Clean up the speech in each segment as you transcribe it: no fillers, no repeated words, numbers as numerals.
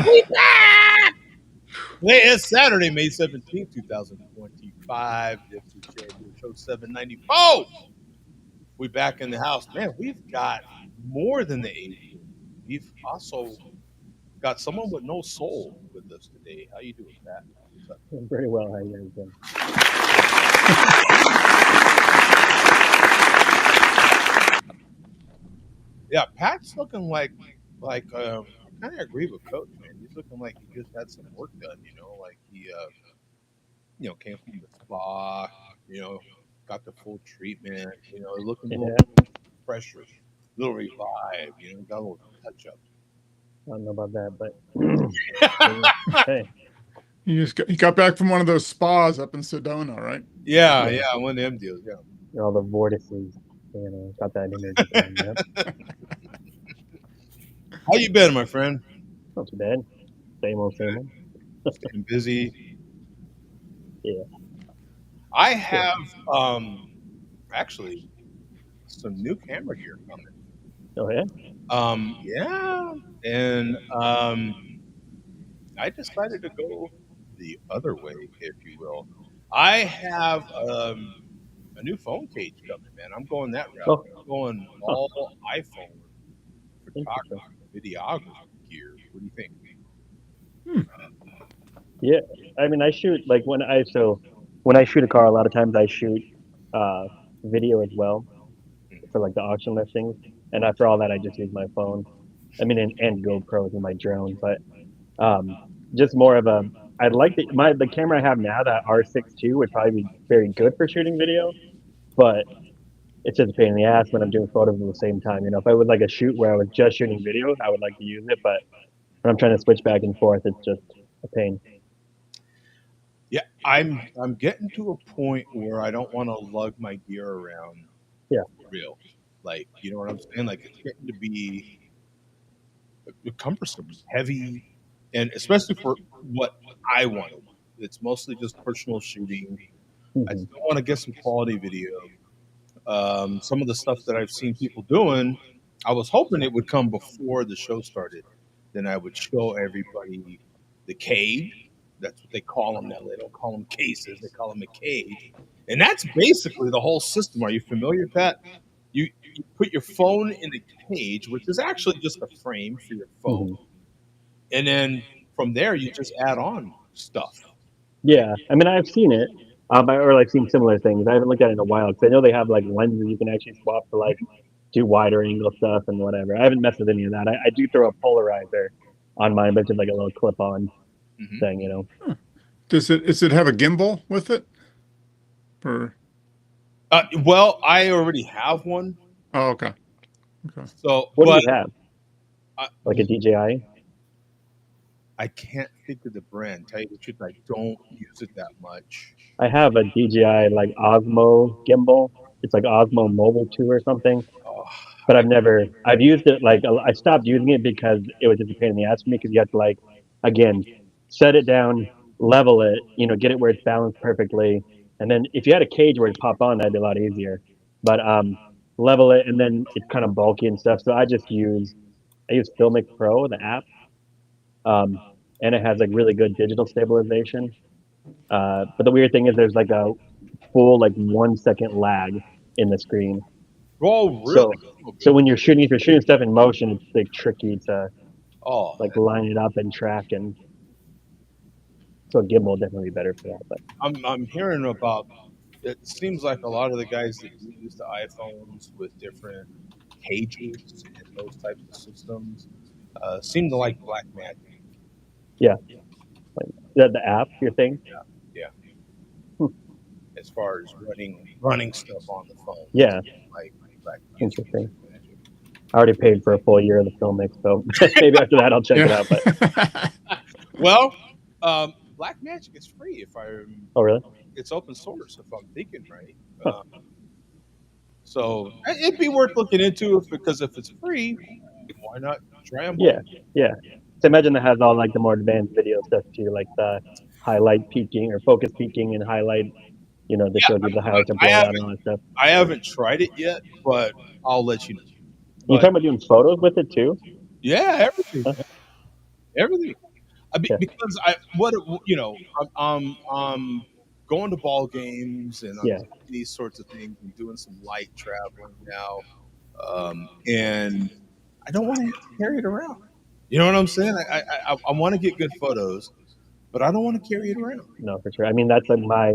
We back! Today is Saturday, May 17th, 2025. Dipsy Radio Show 794. We back in the house. Man, we've got more than the A. We've also got someone with no soul with us today. How you doing, Pat? What's up? Doing pretty well. How you guys doing? Yeah, Pat's looking like I kind of agree with Coach, man. He's looking like he just had some work done, like he came from the spa, got the full treatment, looking a little fresher, a little revived, got a little touch up. I don't know about that, but hey, You got back from one of those spas up in Sedona, right? Yeah, one of them deals, yeah. all the vortices, got that image. Yep. How you been, my friend? Not too bad. Same old. Staying busy. Yeah. I have actually some new camera gear coming. Oh yeah. Yeah, and I decided to go the other way, if you will. I have a new phone cage coming, man. I'm going that route. I'm going all iPhone photography, videography gear. What do you think? Yeah, I mean, I shoot like when I shoot a car, a lot of times I shoot video as well for like the auction listings, and after all that, I just use my phone. I mean, and GoPros and my drone, but just more of a. I'd like the camera I have now, that R6 II, would probably be very good for shooting video, but it's just a pain in the ass when I'm doing photos at the same time. If I would like a shoot where I was just shooting video, I would like to use it, but when I'm trying to switch back and forth, it's just a pain. Yeah, I'm getting to a point where I don't want to lug my gear around. Yeah. Real, like, you know what I'm saying? Like, it's getting to be cumbersome, heavy, and especially for what I want. It's mostly just personal shooting. I still want to get some quality video. Some of the stuff that I've seen people doing, I was hoping it would come before the show started. Then I would show everybody the cage. That's what they call them now. They don't call them cases. They call them a cage. And that's basically the whole system. Are you familiar, Pat? You put your phone in the cage, which is actually just a frame for your phone. And then from there, you just add on stuff. Yeah, I mean, I've seen it, or like seen similar things. I haven't looked at it in a while because I know they have like lenses you can actually swap to like do wider angle stuff and whatever. I haven't messed with any of that. I do throw a polarizer on mine, but it's just like a little clip-on thing, Does it have a gimbal with it? Well, I already have one. Oh, okay. So what do you have? Like a DJI? I can't think of the brand. Tell you the truth, I don't use it that much. I have a DJI like Osmo gimbal. It's like Osmo Mobile 2 or something. But I've used it, like, I stopped using it because it was just a pain in the ass for me because you have to, like, again, set it down, level it, get it where it's balanced perfectly. And then if you had a cage where it pop on, that'd be a lot easier. But level it, and then it's kind of bulky and stuff. So I use Filmic Pro, the app. And it has like really good digital stabilization. But the weird thing is there's like a full like 1 second lag in the screen. Oh, really? So when if you're shooting stuff in motion, it's like tricky to like line it up and track, and so a gimbal will definitely be better for that. But I'm hearing about. It seems like a lot of the guys that use the iPhones with different cages and those types of systems seem to like Blackmagic. Yeah, like the app, your thing. Yeah. As far as running stuff on the phone. Yeah. Like interesting. I already paid for a full year of the Filmic, so maybe after that I'll check it out. But well, Blackmagic is free if I remember. Oh, really? It's open source if I'm thinking right. So it'd be worth looking into because if it's free, why not try them? Yeah. So imagine that has all like the more advanced video stuff too, like the highlight peaking or focus peaking and highlight. They showed you the highlights and blowout and all that stuff. I haven't tried it yet, but I'll let you know. You talking about doing photos with it too? Yeah, everything. Everything. Yeah. because I'm going to ball games and I'm Yeah. doing these sorts of things and doing some light traveling now, and I don't want to have to carry it around. You know what I'm saying? I want to get good photos, but I don't want to carry it around. No, for sure. I mean, that's like my.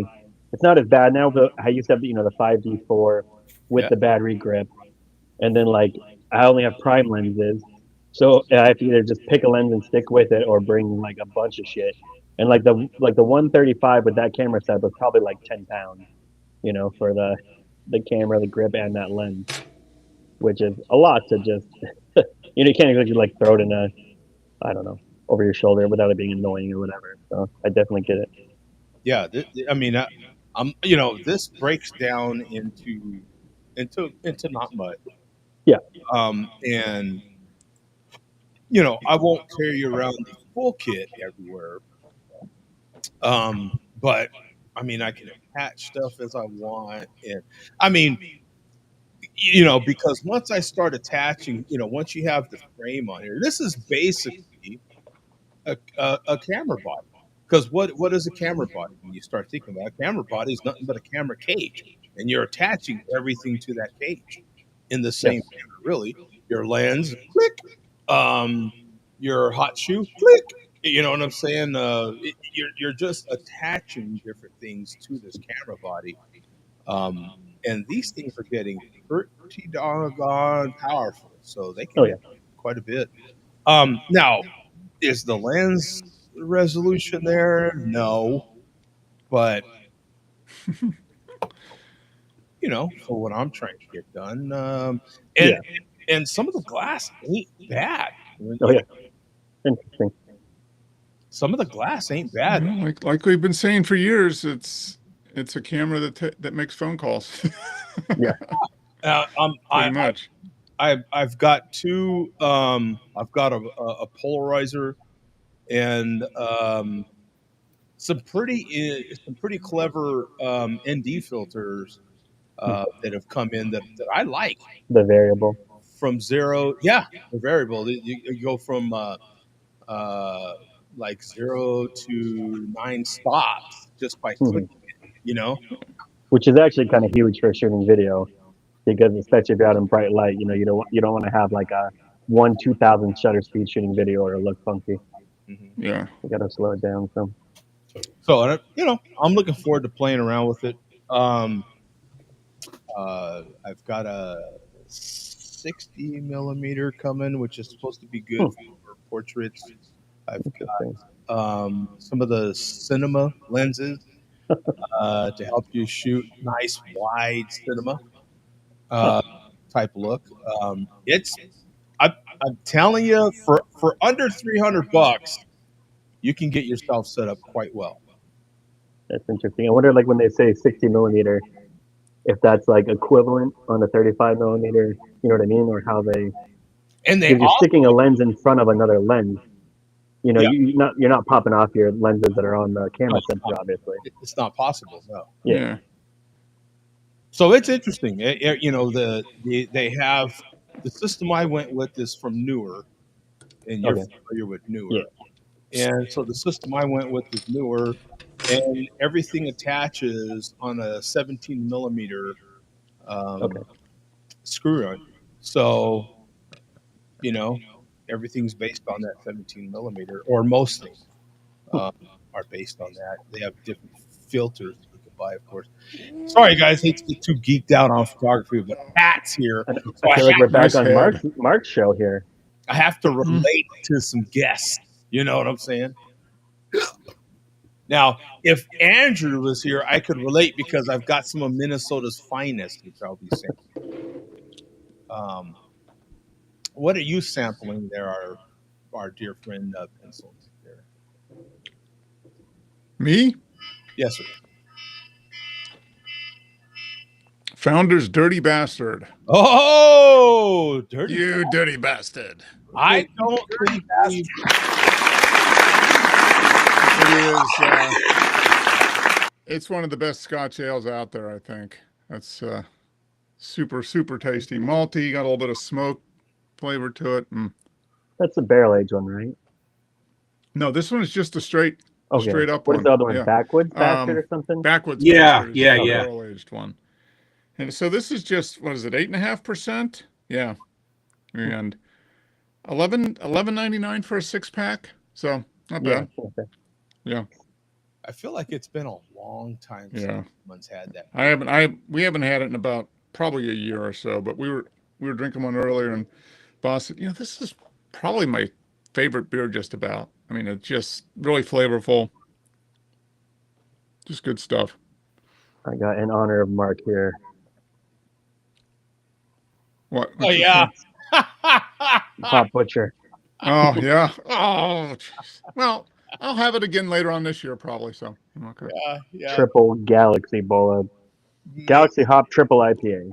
It's not as bad now, but I used to have the 5D4 with Yeah, the battery grip, and then like I only have prime lenses, so I have to either just pick a lens and stick with it, or bring like a bunch of shit. And like the 135 with that camera set was probably like 10 pounds, for the camera, the grip, and that lens, which is a lot to just you can't exactly like throw it in a I don't know over your shoulder without it being annoying or whatever. So I definitely get it. yeah. I mean, this breaks down into not much. Yeah. And I won't carry around the full kit everywhere. But I mean, I can attach stuff as I want, and I mean, because once I start attaching, once you have the frame on here, this is basically a camera body. Because what is a camera body? When you start thinking about it, a camera body is nothing but a camera cage, and you're attaching everything to that cage in the Yeah. same manner. Really, your lens, click, um, your hot shoe, click. You know what I'm saying? You're just attaching different things to this camera body, and these things are getting pretty doggone powerful, so they can Oh do yeah. quite a bit. Now, is the lens resolution there? No, but for what I'm trying to get done, and Yeah. and some of the glass ain't bad. Oh yeah. Interesting. Some of the glass ain't bad. Like we've been saying for years, it's a camera that makes phone calls. Yeah. Pretty much. I've got two. I've got a polarizer and some pretty clever ND filters that have come in that I like. The variable. From zero, yeah, the variable. You go from uh, like 0 to 9 stops just by Hmm. clicking it. Which is actually kind of huge for shooting video because especially if you're out in bright light, you don't want to have like a 1/2000 shutter speed shooting video or it'll look funky. Mhm. Yeah. You got to slow it down. So So I'm looking forward to playing around with it. I've got a 60 millimeter coming, which is supposed to be good for portraits. I've interesting. got some of the cinema lenses to help you shoot nice wide cinema uh, type look. I'm telling you, for under $300, you can get yourself set up quite well. That's interesting. I wonder, like when they say 60 millimeter, if that's like equivalent on a 35 millimeter. You know what I mean, or how they And they because you're all, sticking a lens in front of another lens. yeah, You're not popping off your lenses that are on the camera sensor, obviously. it's not possible. No. Yeah. Yeah. So it's interesting. They have the system I went with is from Newer, and you're Okay. familiar with Yeah. Newer. And so the system I went with is Newer, and everything attaches on a 17 millimeter Okay. screw run. So everything's based on that 17 millimeter, or most things um, are based on that. They have different filters that you can buy, of course. Sorry, guys, hate to get too geeked out on photography, but Pat's here, I so feel like we're back Nice on head. Mark's show here. I have to relate to some guests. You know what I'm saying? Now, if Andrew was here, I could relate because I've got some of Minnesota's finest, which I'll be sampling. What are you sampling there, our dear friend Pencil? There. Me? Yes, sir. Founder's Dirty Bastard. Oh, dirty! You dirty bastard. I don't think It's one of the best Scotch ales out there, I think. That's super, super tasty. Malty, got a little bit of smoke flavor to it. That's the barrel age one, right? No, this one is just a straight Okay. up What one. is the other one? Yeah. Backwoods Bastard or something? Backwoods Yeah, Bastard is yeah, the yeah. barrel-aged one. And so this is just, what is it, 8.5%? Yeah. And 11.99 for a 6-pack. So not Yeah. bad. Okay. Yeah. I feel like it's been a long time Yeah. since someone's had that. We haven't had it in about probably a year or so, but we were drinking one earlier and boss said, this is probably my favorite beer just about. I mean, it's just really flavorful. Just good stuff. I got in honor of Mark here. What? Oh yeah. Hop Butcher. Oh yeah. Oh, geez. Well, I'll have it again later on this year, probably. So okay. Yeah. Triple Galaxy Bola. Galaxy Hop Triple IPA.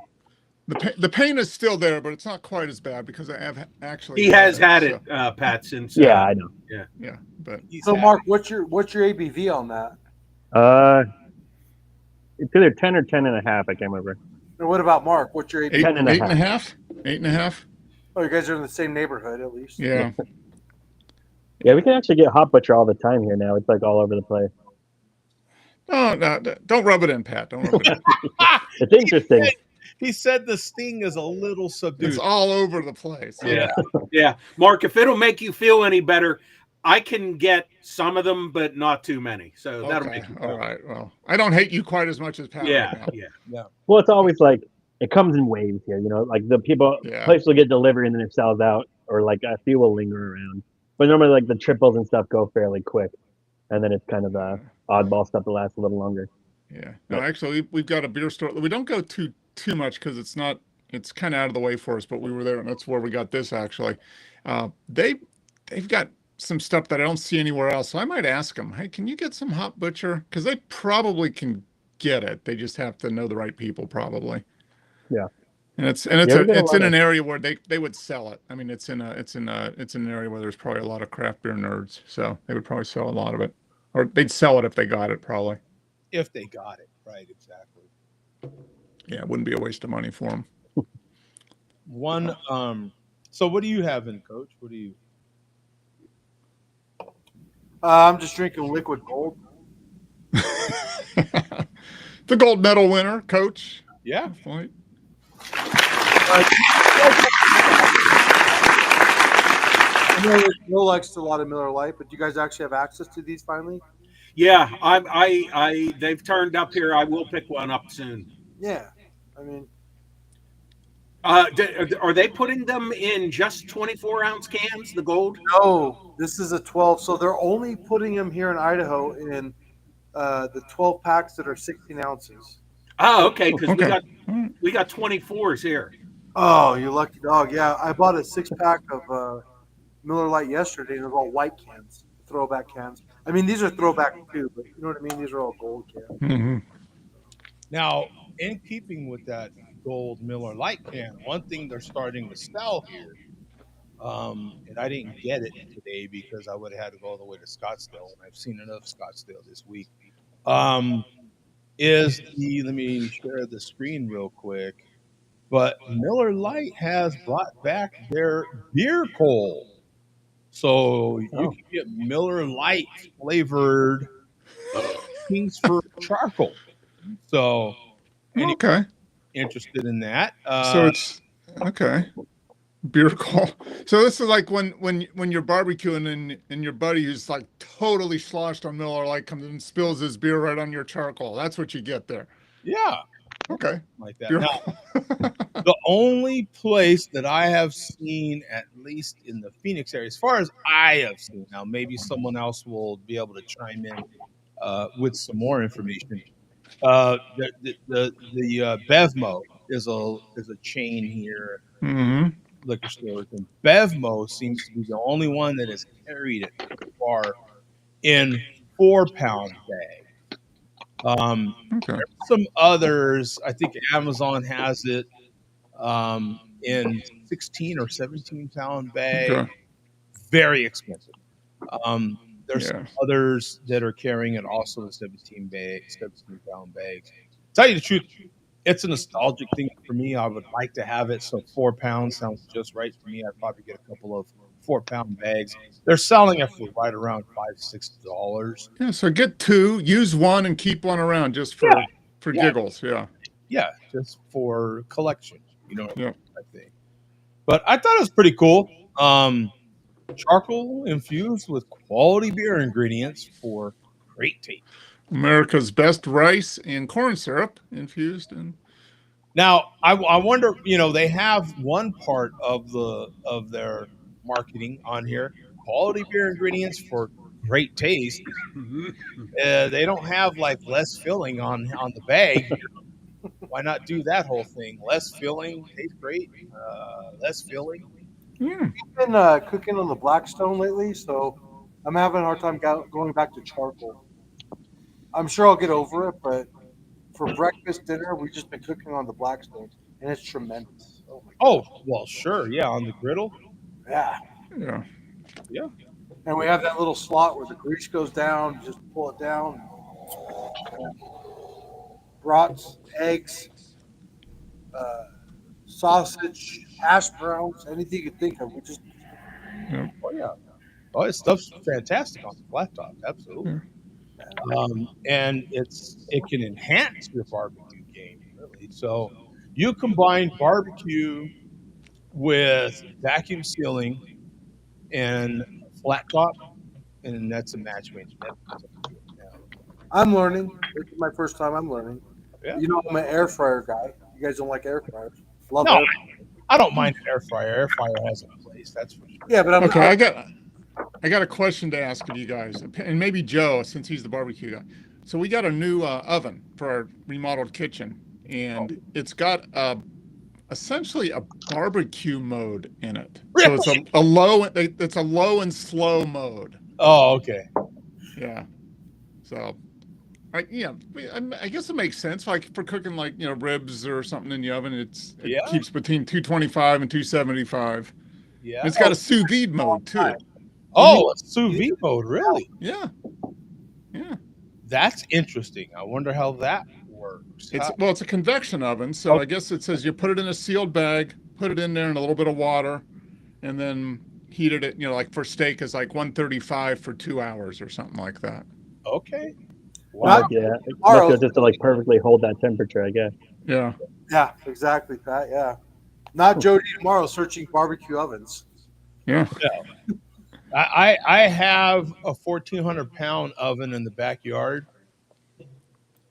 The pain is still there, but it's not quite as bad because I have actually. He has had so, it, Pat, since. Yeah, I know. Yeah, but So, Mark, what's your ABV on that? It's either 10 or 10.5. I can't remember. And what about Mark? What's your ABV? 8.5. 8.5. Oh, you guys are in the same neighborhood at least. Yeah. Yeah, we can actually get Hop Butcher all the time here now. It's like all over the place. No, don't rub it in, Pat. Don't rub it in. It's interesting. He said the sting is a little subdued. It's all over the place. Yeah. Yeah. Mark, if it'll make you feel any better, I can get some of them, but not too many. So that'll make you feel all right. Well, I don't hate you quite as much as Pat. Yeah. Right Yeah. Well, it's always like it comes in waves here. Like the places will get delivery and then it sells out, or like a few will linger around. But normally, like the triples and stuff go fairly quick, and then it's kind of the oddball stuff that lasts a little longer. Yeah. No, actually, we've got a beer store. We don't go too much because it's kind of out of the way for us. But we were there, and that's where we got this. Actually, they've got some stuff that I don't see anywhere else. So I might ask them, hey, can you get some Hop Butcher? Because they probably can get it. They just have to know the right people, probably. Yeah. And it's in an area where they would sell it. I mean, it's in an area where there's probably a lot of craft beer nerds, so they would probably sell a lot of it, or they'd sell it if they got it, probably. If they got it right, exactly. Yeah, it wouldn't be a waste of money for them. So what do you have in, Coach? What do you? I'm just drinking Liquid Gold. The gold medal winner, Coach. Yeah. Right. I know Bill likes a lot of Miller Lite, but do you guys actually have access to these finally? Yeah. They've turned up here. I will pick one up soon. Yeah. I mean, are they putting them in just 24-ounce cans, the gold? no, this is a 12. So they're only putting them here in Idaho in the 12 packs that are 16 ounces. Oh, okay. Because we got 24s here. Oh, you lucky dog. Yeah, I bought a 6-pack of Miller Lite yesterday, and it was all white cans, throwback cans. I mean, these are throwback too, but you know what I mean? These are all gold cans. Mm-hmm. Now, in keeping with that gold Miller Lite can, one thing they're starting to sell here, and I didn't get it today because I would have had to go all the way to Scottsdale, and I've seen enough Scottsdale this week, is let me share the screen real quick, but Miller Lite has brought back their beer coal. So you can get Miller Lite flavored Kingsford charcoal. So Okay. interested in that. So it's okay. Beer call. So this is like when you're barbecuing and your buddy who's like totally sloshed on Miller Lite comes in and spills his beer right on your charcoal. That's what you get there. Yeah. Okay. Like that. Beer Now, the only place that I have seen, at least in the Phoenix area, as far as I have seen, now maybe someone else will be able to chime in with some more information. The Bevmo is a chain here, Mm-hmm. liquor stores, and Bevmo seems to be the only one that has carried it so far in 4-pound bags. Okay. Some others, I think Amazon has it in 16 or 17-pound bag. Okay. Very expensive. There's Yeah. some others that are carrying it also in 17-pound bags. Tell you the truth, it's a nostalgic thing for me. I would like to have it. So 4 pounds sounds just right for me. I'd probably get a couple of 4-pound bags. They're selling it for right around $5-6. Yeah, so get 2, use 1, and keep 1 around just for giggles. Yeah. Yeah, just for collection, you know, Yeah. I think. But I thought it was pretty cool. Charcoal infused with quality beer ingredients for great taste. America's best rice and corn syrup infused in. Now, I wonder, you know, they have one part of their marketing on here: quality beer ingredients for great taste. They don't have like less filling on the bag. Why not do that whole thing? Less filling, tastes great. Less filling. Yeah. I've been cooking on the Blackstone lately, so I'm having a hard time going back to charcoal. I'm sure I'll get over it, but for breakfast, dinner, we've just been cooking on the Blackstone, and it's tremendous. Oh my God. Oh, well, sure, yeah, on the griddle. Yeah. Yeah. And we have that little slot where the grease goes down. You just pull it down. Brats, eggs, sausage, hash browns, anything you can think of. We just Oh yeah. Oh, this stuff's fantastic on the flat top. Absolutely. And it can enhance your barbecue game, really. So you combine barbecue with vacuum sealing and flat top, and that's a match made in heaven. I'm learning. This is my first time I'm learning. Yeah. You know, I'm an air fryer guy. You guys don't like air fryers. Love No, air I don't mind an air fryer. Air fryer has a place, that's for sure. Yeah, but I'm Okay, I got a question to ask of you guys, and maybe Joe, since he's the barbecue guy. So we got a new oven for our remodeled kitchen, and it's got essentially a barbecue mode in it. So it's a low. It's a low and slow mode. Oh, okay. Yeah. So, I guess it makes sense. Like for cooking, like ribs or something in the oven, it keeps between 225 and 275. Yeah. And it's got a sous vide mode too. Oh, a sous vide mode, really? Yeah. Yeah. That's interesting. I wonder how that works. It's a convection oven, so I guess it says you put it in a sealed bag, put it in there in a little bit of water, and then heated it. Like for steak is like 135 for 2 hours or something like that. Okay. Wow. Yeah, it's just to like perfectly hold that temperature, I guess. Yeah. Yeah, exactly, Pat. Yeah. Not Jody tomorrow searching barbecue ovens. Yeah. I have a 1,400-pound oven in the backyard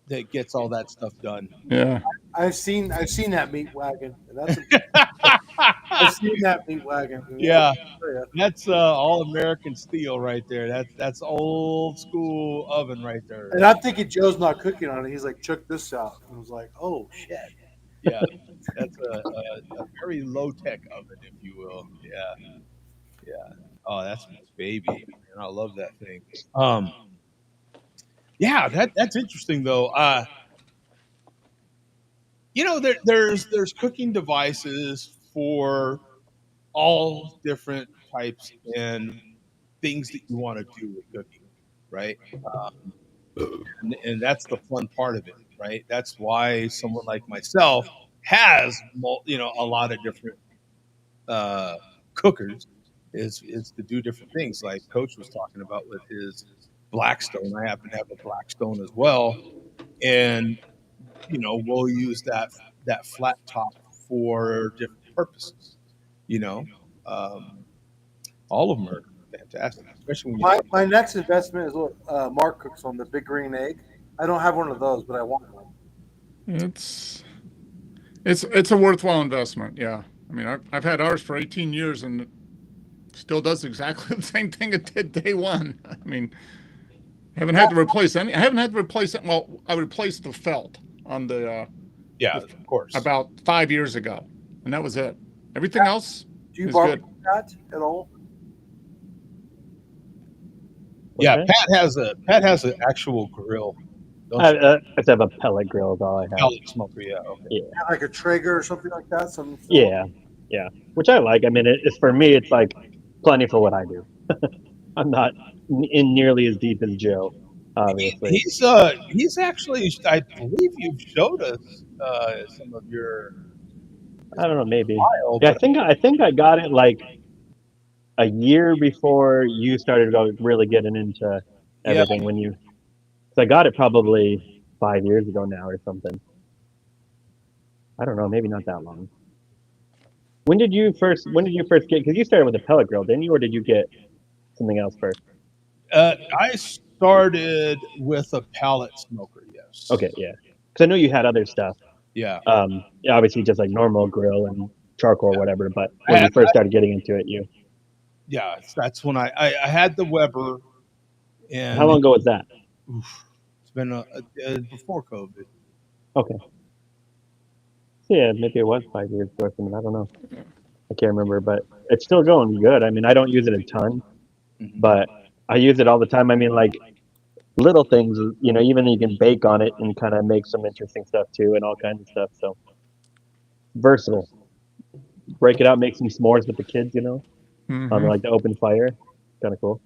that gets all that stuff done. Yeah. I've seen that meat wagon. I've seen that meat wagon. Yeah. That's all American steel right there. That's old school oven right there. And I'm thinking Joe's not cooking on it. He's like, check this out. And I was like, oh shit. Yeah. That's a very low tech oven, if you will. Yeah. Yeah. Oh, that's my baby. Man, I love that thing. Yeah, that's interesting though. There's cooking devices for all different types and things that you want to do with cooking, right? And that's the fun part of it, right? That's why someone like myself has a lot of different cookers is to do different things, like Coach was talking about with his Blackstone. I happen to have a Blackstone as well, and we'll use that flat top for different purposes. All of them are fantastic, especially when my next investment is what Mark cooks on, the big green egg. I don't have one of those, but I want one. It's a worthwhile investment. Yeah, I mean, I've had ours for 18 years and it still does exactly the same thing it did day one. I mean, I haven't had to replace any. I haven't had to replace it. Well, I replaced the felt on the of course, about 5 years ago, and that was it. Everything else Do you is barbecue good. that at all? Yeah, Pat has an actual grill. I just have a pellet grill is all I have. Pellet smoker, yeah. Okay. Yeah. Like a Traeger or something like that? Yeah. Which I like. I mean, it's for me, it's like plenty for what I do. I'm not in nearly as deep as Joe. obviously. He's actually, I believe you've showed us some of your I don't know, maybe. file, Yeah, but I think I got it like a year before you started really getting into yeah, everything. So I got it probably 5 years ago now or something. I don't know, maybe not that long. When did you first get? Because you started with a pellet grill, didn't you, or did you get something else first? I started with a pallet smoker. Yes. Okay, yeah. Because I know you had other stuff. Yeah. Yeah, obviously just like normal grill and charcoal or whatever. But when I- you first started getting into it, Yeah. That's when I had the Weber, and how long ago was that? it's been before COVID. Okay. Yeah, maybe it was 5 years ago or something. I don't know. I can't remember, but it's still going good. I mean, I don't use it a ton, Mhm. but I use it all the time. I mean, like little things, even you can bake on it and kind of make some interesting stuff too, and all kinds of stuff. So versatile. Break it out, make some s'mores with the kids, on Mhm. like the open fire. Kind of cool.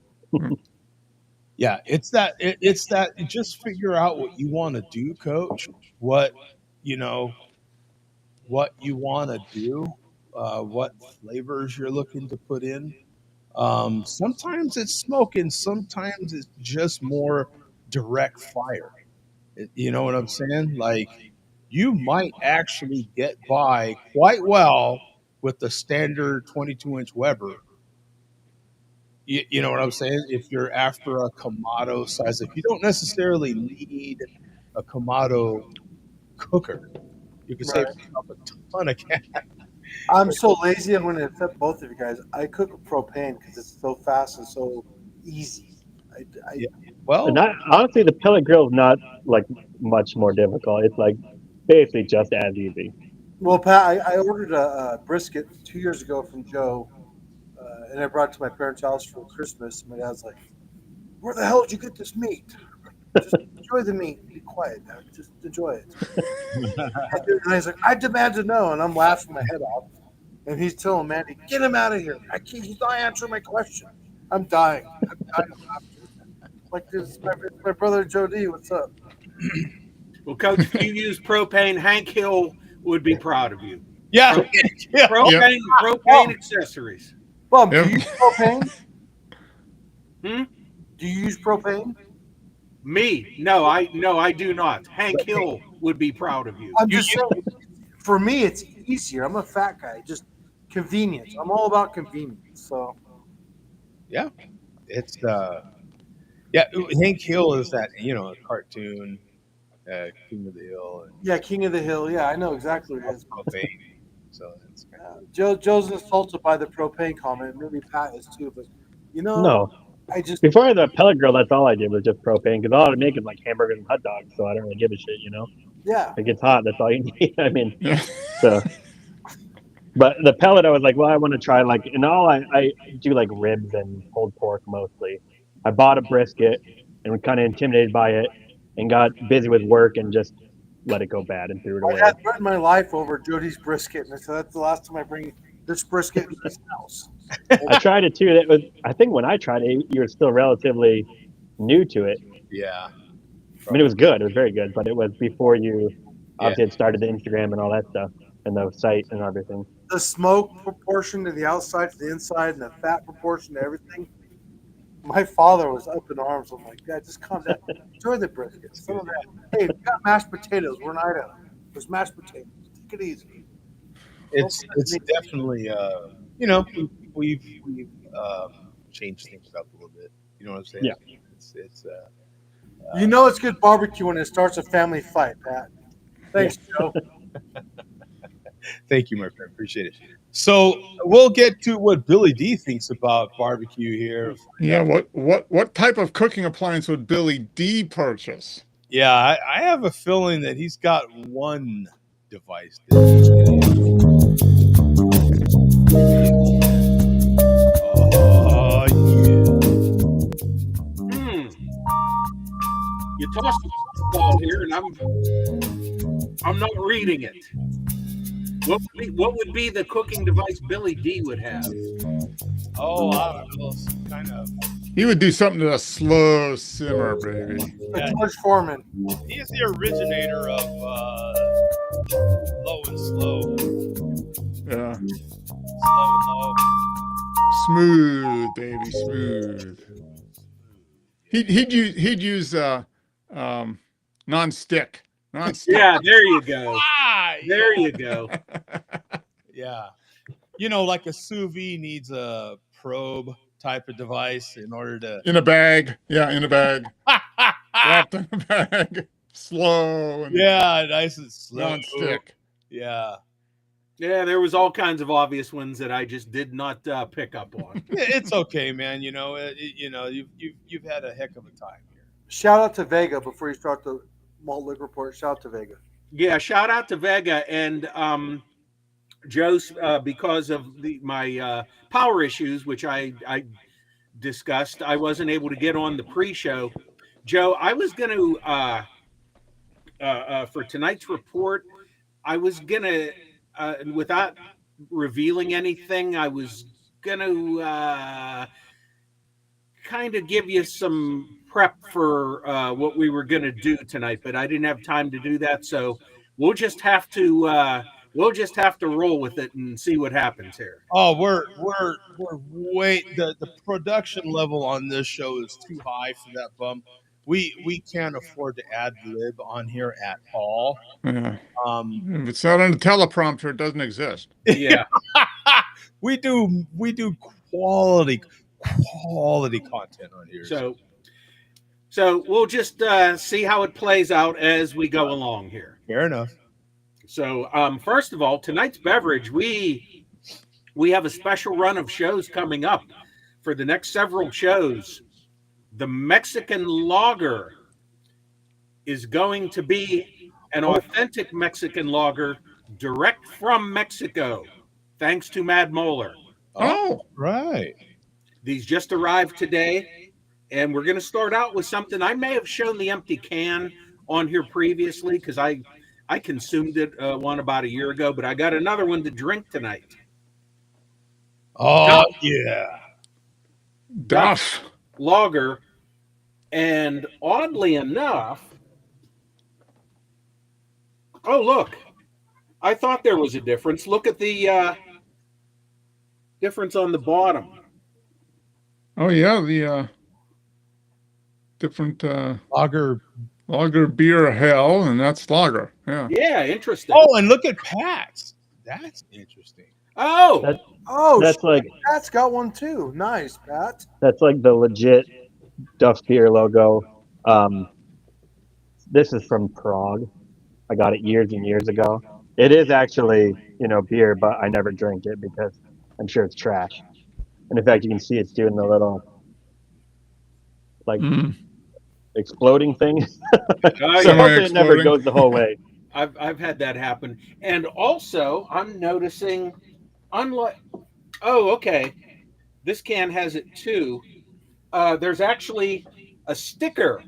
Yeah, it's that. It's that. Just figure out what you want to do, Coach. What what you want to do. What flavors you're looking to put in. Sometimes it's smoking. Sometimes it's just more direct fire. You know what I'm saying? Like you might actually get by quite well with the standard 22-inch Weber. You know what I'm saying? If you're after a Kamado size, if you don't necessarily need a Kamado cooker, you can save Right. yourself a ton of cash. I'm so lazy. I'm going to accept both of you guys. I cook with propane because it's so fast and so easy. Yeah. Well, And honestly, the pellet grill is not like much more difficult. It's like basically just as easy. Well, Pat, I ordered a brisket 2 years ago from Joe, and I brought it to my parents' house for Christmas. My dad's like, "Where the hell did you get this meat? Just enjoy the meat. Be quiet, Dad. Just enjoy it." And he's like, "I demand to know," and I'm laughing my head off. And he's telling Mandy, "Get him out of here! He's not answering my question. I'm dying. I'm dying of laughter." Like this, my brother Joe D. What's up? Well, Coach, if you use propane, Hank Hill would be proud of you. yeah, yeah. Propane accessories. Bum, do Yep. you use propane? Hmm? Do you use propane? Me? No, I do not. Hank Hill would be proud of you. I'm just saying, for me, it's easier. I'm a fat guy. Just convenience. I'm all about convenience. So It's Hank Hill is that a cartoon, King of the Hill, and yeah, King of the Hill. Yeah, I know exactly what it is. propane. So it's kind of, Joe's insulted by the propane comment. Maybe Pat is too. But No, I just before the pellet grill, that's all I did was just propane because all I make is like hamburgers and hot dogs, so I don't really give a shit. yeah. If it gets hot, that's all you need. I mean, Yeah. so. But the pellet, I was like, well, I want to try and I do like ribs and pulled pork mostly. I bought a brisket and was kind of intimidated by it and got busy with work and just let it go bad and threw it I away. had threatened my life over Jody's brisket, and I said that's the last time I bring this brisket to this house. I tried it too. I think when I tried it, you were still relatively new to it. yeah. I mean, it was good. It was very good, but it was before you obviously had started the Instagram and all that stuff and the site and everything. The smoke proportion to the outside to the inside, and the fat proportion to everything. My father was up in arms. I'm like, Dad, just calm down. Enjoy the brisket. Some of that. Hey, we got mashed potatoes. We're in Idaho. There's mashed potatoes. Take it easy. It's definitely we've changed things up a little bit. You know what I'm saying? Yeah. It's It's good barbecue when it starts a family fight, Pat. Thanks, Joe. Thank you, my friend. Appreciate it. So we'll get to what Billy D thinks about barbecue here. Yeah. What type of cooking appliance would Billy D purchase? Yeah, I have a feeling that he's got one device. Oh yeah. You tossed the ball here, and I'm not reading it. What would be the cooking device Billy D would have? Oh, I don't know. Some kind of He would do something to a slow simmer, baby. Like George Foreman. He is the originator of low and slow. Yeah. Slow and low. Smooth, baby, smooth. He'd use non-stick. Yeah, there you go. Ah, There you go. yeah. You know, like a sous vide needs a probe type of device in order to. In a bag. Yeah, in a bag. Wrapped in a bag. Slow and Yeah, nice and slow. non-stick. Yeah. Yeah, there was all kinds of obvious ones that I just did not pick up on. It's okay, man. You know, you've had a heck of a time here. Shout out to Vega before you start the malt liquor report. Shout out to Vega. Yeah, shout out to Vega and Joe's because of my power issues, which I discussed. I wasn't able to get on the pre-show. Joe, I was going to for tonight's report, I was going to without revealing anything, I was going to kind of give you some prep for what we were going to do tonight, but I didn't have time to do that, so we'll just have to roll with it and see what happens here. Oh, we're way the production level on this show is too high for that bump. We can't afford to ad lib on here at all. Yeah. If it's not on the teleprompter, it doesn't exist. Yeah. we do quality content on here. So we'll just see how it plays out as we go along here. Fair enough. So first of all, tonight's beverage, we have a special run of shows coming up for the next several shows. The Mexican lager is going to be an authentic Mexican lager direct from Mexico, thanks to Mad Moeller. Oh, right. These just arrived today, and we're going to start out with something. I may have shown the empty can on here previously because I consumed it one about a year ago, but I got another one to drink tonight. Oh, yeah. Duff. Lager, and oddly enough, oh look, I thought there was a difference. Look at the difference on the bottom. Oh yeah, the different Lager beer hell, and that's lager. Yeah. Yeah, interesting. Oh, and look at Pat's. That's interesting. Oh, That's like Pat's got one too. Nice, Pat. that's like the legit Duff Beer logo. This is from Prague. I got it years and years ago. It is actually, beer, but I never drink it because I'm sure it's trash. And in fact, you can see it's doing the little exploding thing. So hopefully it never goes the whole way. I've had that happen. And also, I'm noticing, okay, this can has it too. There's actually a sticker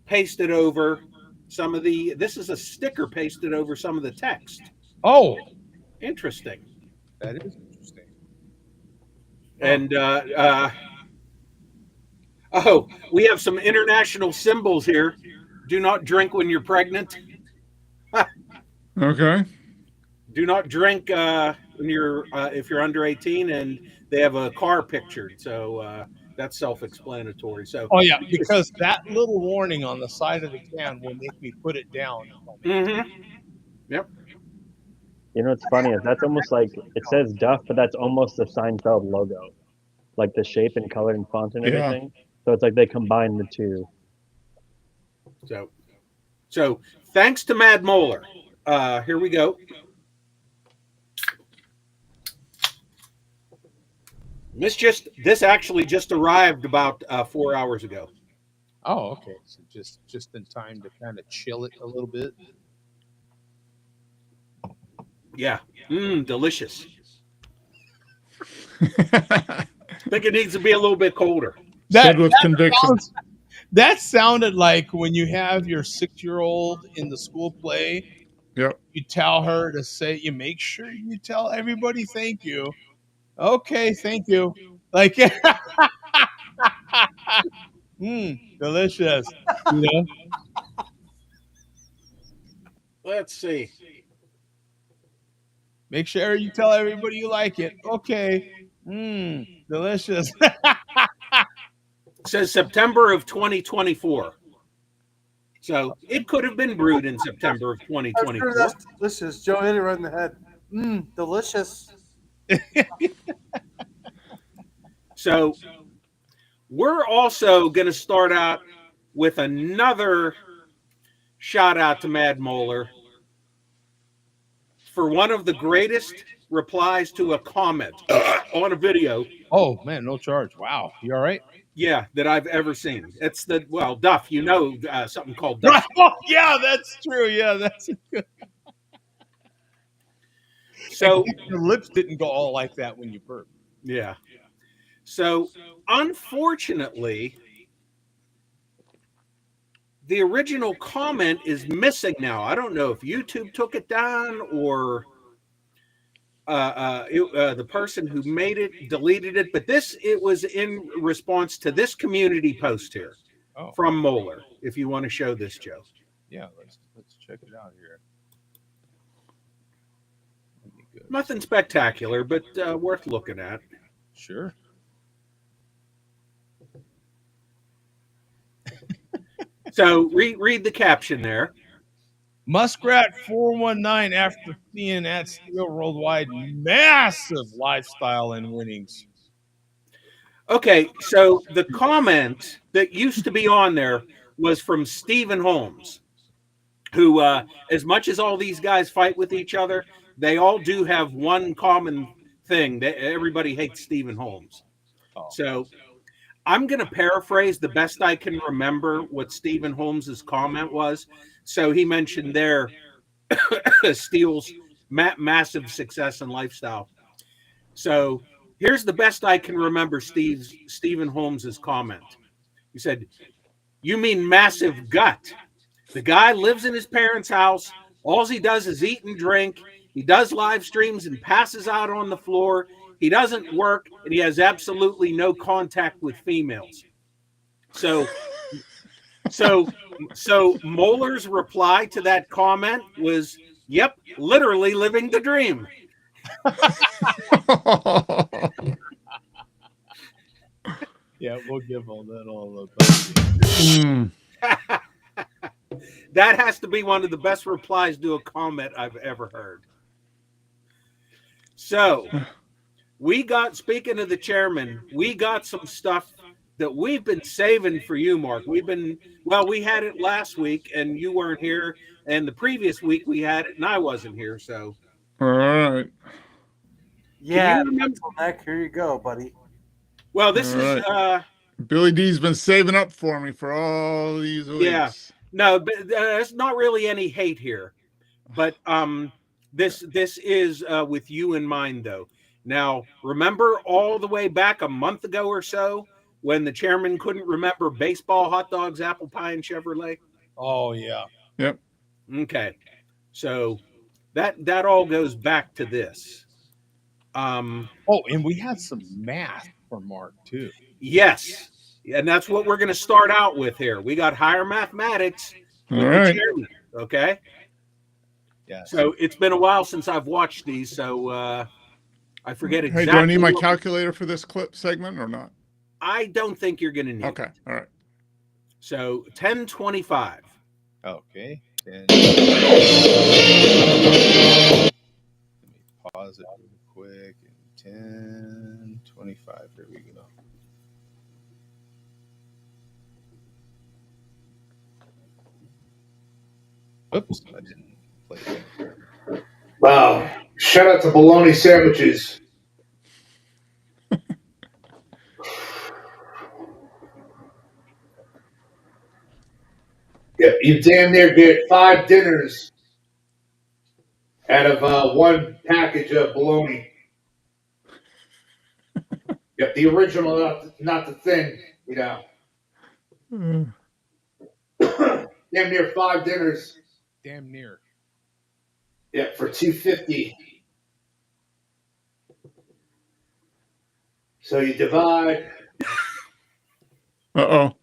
pasted over some of the. This is a sticker pasted over some of the text. Oh, Interesting. that is interesting. And we have some international symbols here. Do not drink when you're pregnant. Okay. Do not drink when you're if you're under 18, and they have a car pictured. So that's self-explanatory. So Oh yeah, because that little warning on the side of the can will make me put it down. Yep. What's funny is that's almost like it says Duff, but that's almost the Seinfeld logo, like the shape and color and font and Yeah. everything. So it's like they combine the two. So thanks to Mad Moeller. Here we go. This actually just arrived about 4 hours ago. Oh, okay. So just in time to kind of chill it a little bit. Yeah. Delicious. I think it needs to be a little bit colder. Said with conviction. That sounded like when you have your 6-year-old in the school play. Yep. You tell her to say, you make sure you tell everybody thank you. Okay, thank you. Like Delicious. You know? Let's see. Make sure you tell everybody you like it. Okay. Delicious. It says September of 2024. So it could have been brewed in September of I'm sure 2024. that's delicious. Joe hit it right in the head. Delicious. So we're also going to start out with another shout out to Mad Moeller for one of the greatest replies to a comment on a video. Oh man, no charge. Wow. You all right? Yeah, that I've ever seen. It's Duff. You know something called Duff. Oh, yeah, that's true. Yeah, that's good. So your lips didn't go all like that when you burped. yeah. So unfortunately, the original comment is missing now. I don't know if YouTube took it down or the person who made it deleted it, but it was in response to this community post here from Moeller. If you want to show this, Joe. Yeah, let's check it out here. Nothing spectacular, but worth looking at. Sure. So read the caption there. Muskrat 419 after seeing at Steel Worldwide massive lifestyle and winnings. Okay, so the comment that used to be on there was from Stephen Holmes, who, as much as all these guys fight with each other, they all do have one common thing, that everybody hates Stephen Holmes. So I'm going to paraphrase the best I can remember what Stephen Holmes's comment was. So he mentioned there Steele's massive success and lifestyle. So here's the best I can remember Stephen Holmes's comment. He said, "You mean massive gut. The guy lives in his parents' house. All he does is eat and drink. He does live streams and passes out on the floor. He doesn't work, and he has absolutely no contact with females." So Moeller's reply to that comment was, "Yep, literally living the dream." Yeah, we'll give all the That has to be one of the best replies to a comment I've ever heard. So speaking of the chairman, we got some stuff that we've been saving for you, Mark. We had it last week and you weren't here, and the previous week we had it and I wasn't here. So all right. Yeah, here you go, buddy. Well, this is Billy D's been saving up for me for all these weeks. Yeah. No, but there's not really any hate here. But this is with you in mind, though. Now, remember all the way back a month ago or so when the chairman couldn't remember baseball, hot dogs, apple pie, and Chevrolet? Oh, yeah. Yep. Okay. So that all goes back to this. And we had some math for Mark, too. Yes. And that's what we're going to start out with here. We got higher mathematics. All right. Chairman, okay. Yeah. So it's been a while since I've watched these, so I forget exactly. Hey, do I need my calculator for this clip segment or not? I don't think you're going to need it. Okay. All right. So 1025. Okay. Let me pause it real quick. 1025. Here we go. Oops, I didn't play that. Wow. Shout out to bologna sandwiches. Yeah, you damn near get 5 dinners out of one package of bologna. Yep, the original, not the thing, you know. Damn near 5 dinners. Damn near. Yeah, for $2.50. So you divide Uh-oh.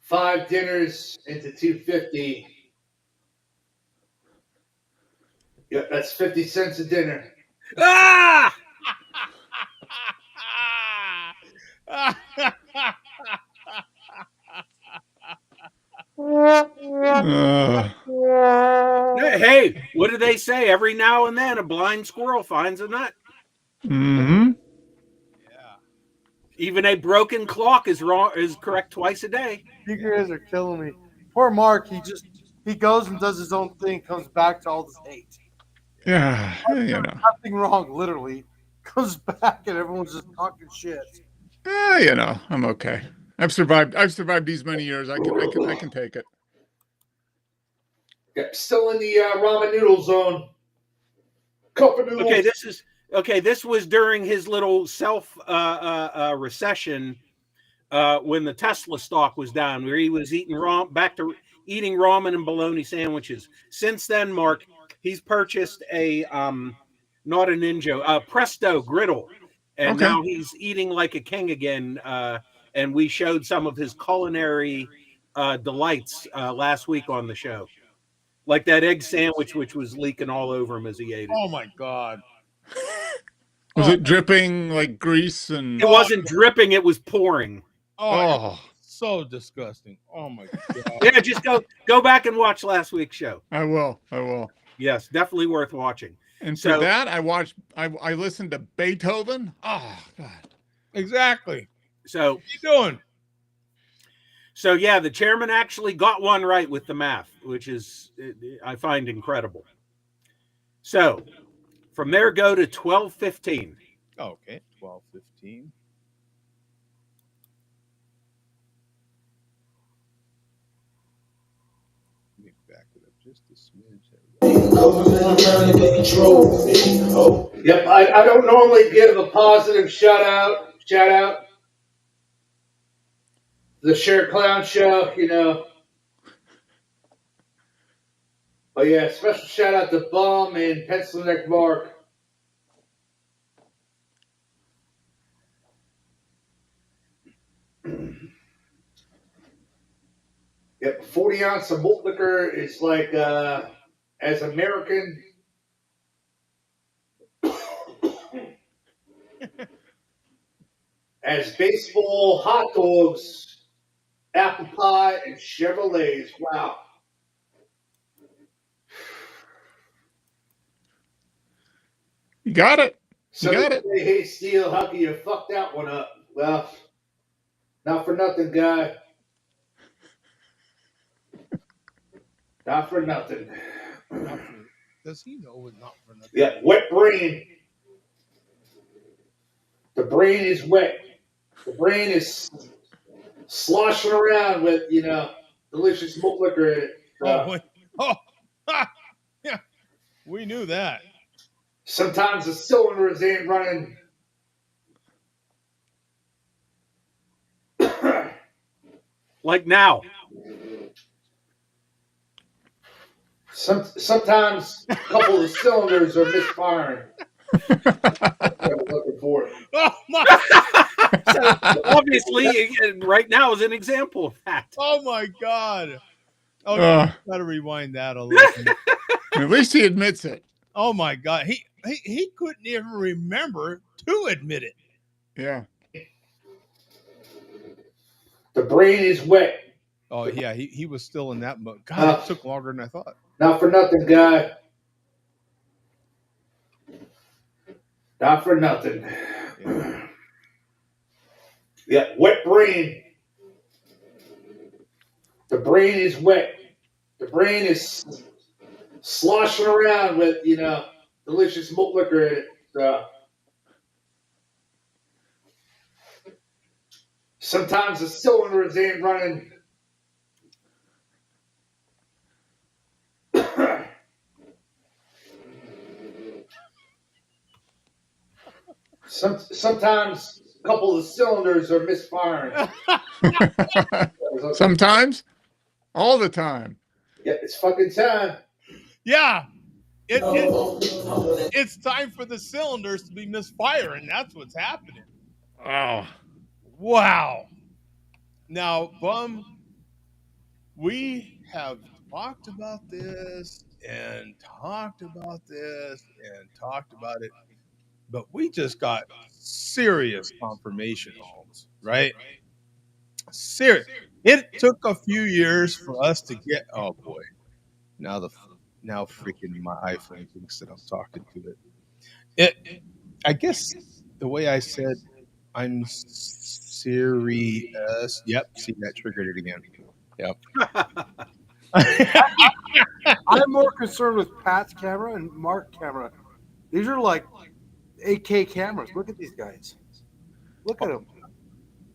5 dinners into 250. Yeah, that's 50 cents a dinner. Ah! Hey, what do they say? Every now and then, a blind squirrel finds a nut. Mm-hmm. Yeah. Even a broken clock is correct twice a day. You guys are killing me. Poor Mark, he goes and does his own thing, comes back to all this hate. Yeah, you know. Nothing wrong, literally. Comes back and everyone's just talking shit. You know, I'm okay. I've survived these many years. I can take it. Yeah, still in the ramen noodle zone. Cup of noodles. This was during his little self recession when the Tesla stock was down, where he was eating back to eating ramen and bologna sandwiches. Since then, Mark, he's purchased a not a Ninja, a Presto griddle, and Okay. now he's eating like a king again. And we showed some of his culinary delights last week on the show, like that egg sandwich, which was leaking all over him as he ate it. Oh my God. Was it dripping like grease and? It wasn't dripping; it was pouring. Oh, so disgusting. Oh my God. Yeah, just go back and watch last week's show. I will. Yes, definitely worth watching. And So- for that, I listened to Beethoven. Oh God. Exactly. So, What you doing? so yeah, the chairman actually got one right with the math, which is I find incredible. So, from there, go to 12:15. Okay. 12:15. Let me back it up just a smidge. Yep, I don't normally give a positive shout out. The Share Clown Show, you know. But yeah, special shout out to Bum and Pencil Neck Mark. Yep, 40 ounce of malt liquor is like as American as baseball, hot dogs, apple pie, and Chevrolets. Wow. You got it. So You got it. Say, hey, Steele, how can you fuck that one up? Well, not for nothing, guy. Not for nothing. Does he know it's not for nothing? Yeah, wet brain. The brain is wet. The brain is sloshing around with, you know, delicious malt liquor in it. Yeah. We knew that. Sometimes the cylinders ain't running. Like now. Sometimes a couple of cylinders are misfiring. I'm looking for it. Oh my! So obviously, right now is an example of that. Oh my God! Oh, gotta rewind that a little. At least he admits it. Oh my God! He couldn't even remember to admit it. Yeah. The brain is wet. Oh yeah, he was still in that mode. God, it took longer than I thought. Not for nothing, guy. Not for nothing. Yeah, wet brain. The brain is wet. The brain is sloshing around with, you know, delicious malt liquor in it. So sometimes the cylinders ain't running. Sometimes a couple of cylinders are misfiring. Sometimes, all the time. Yeah, it's fucking time. Yeah, it's time for the cylinders to be misfiring. That's what's happening. Oh. Wow. Now, Bum, we have talked about this and talked about this and talked about it, but we just got serious confirmation, Holmes, right? Serious. It took a few years for us to get. Oh boy, now freaking my iPhone thinks that I'm talking to it. It. I guess the way I said I'm serious. Yep. See, that triggered it again. Yep. I'm more concerned with Pat's camera and Mark's camera. These are like 8K cameras. Look at these guys. Look at them.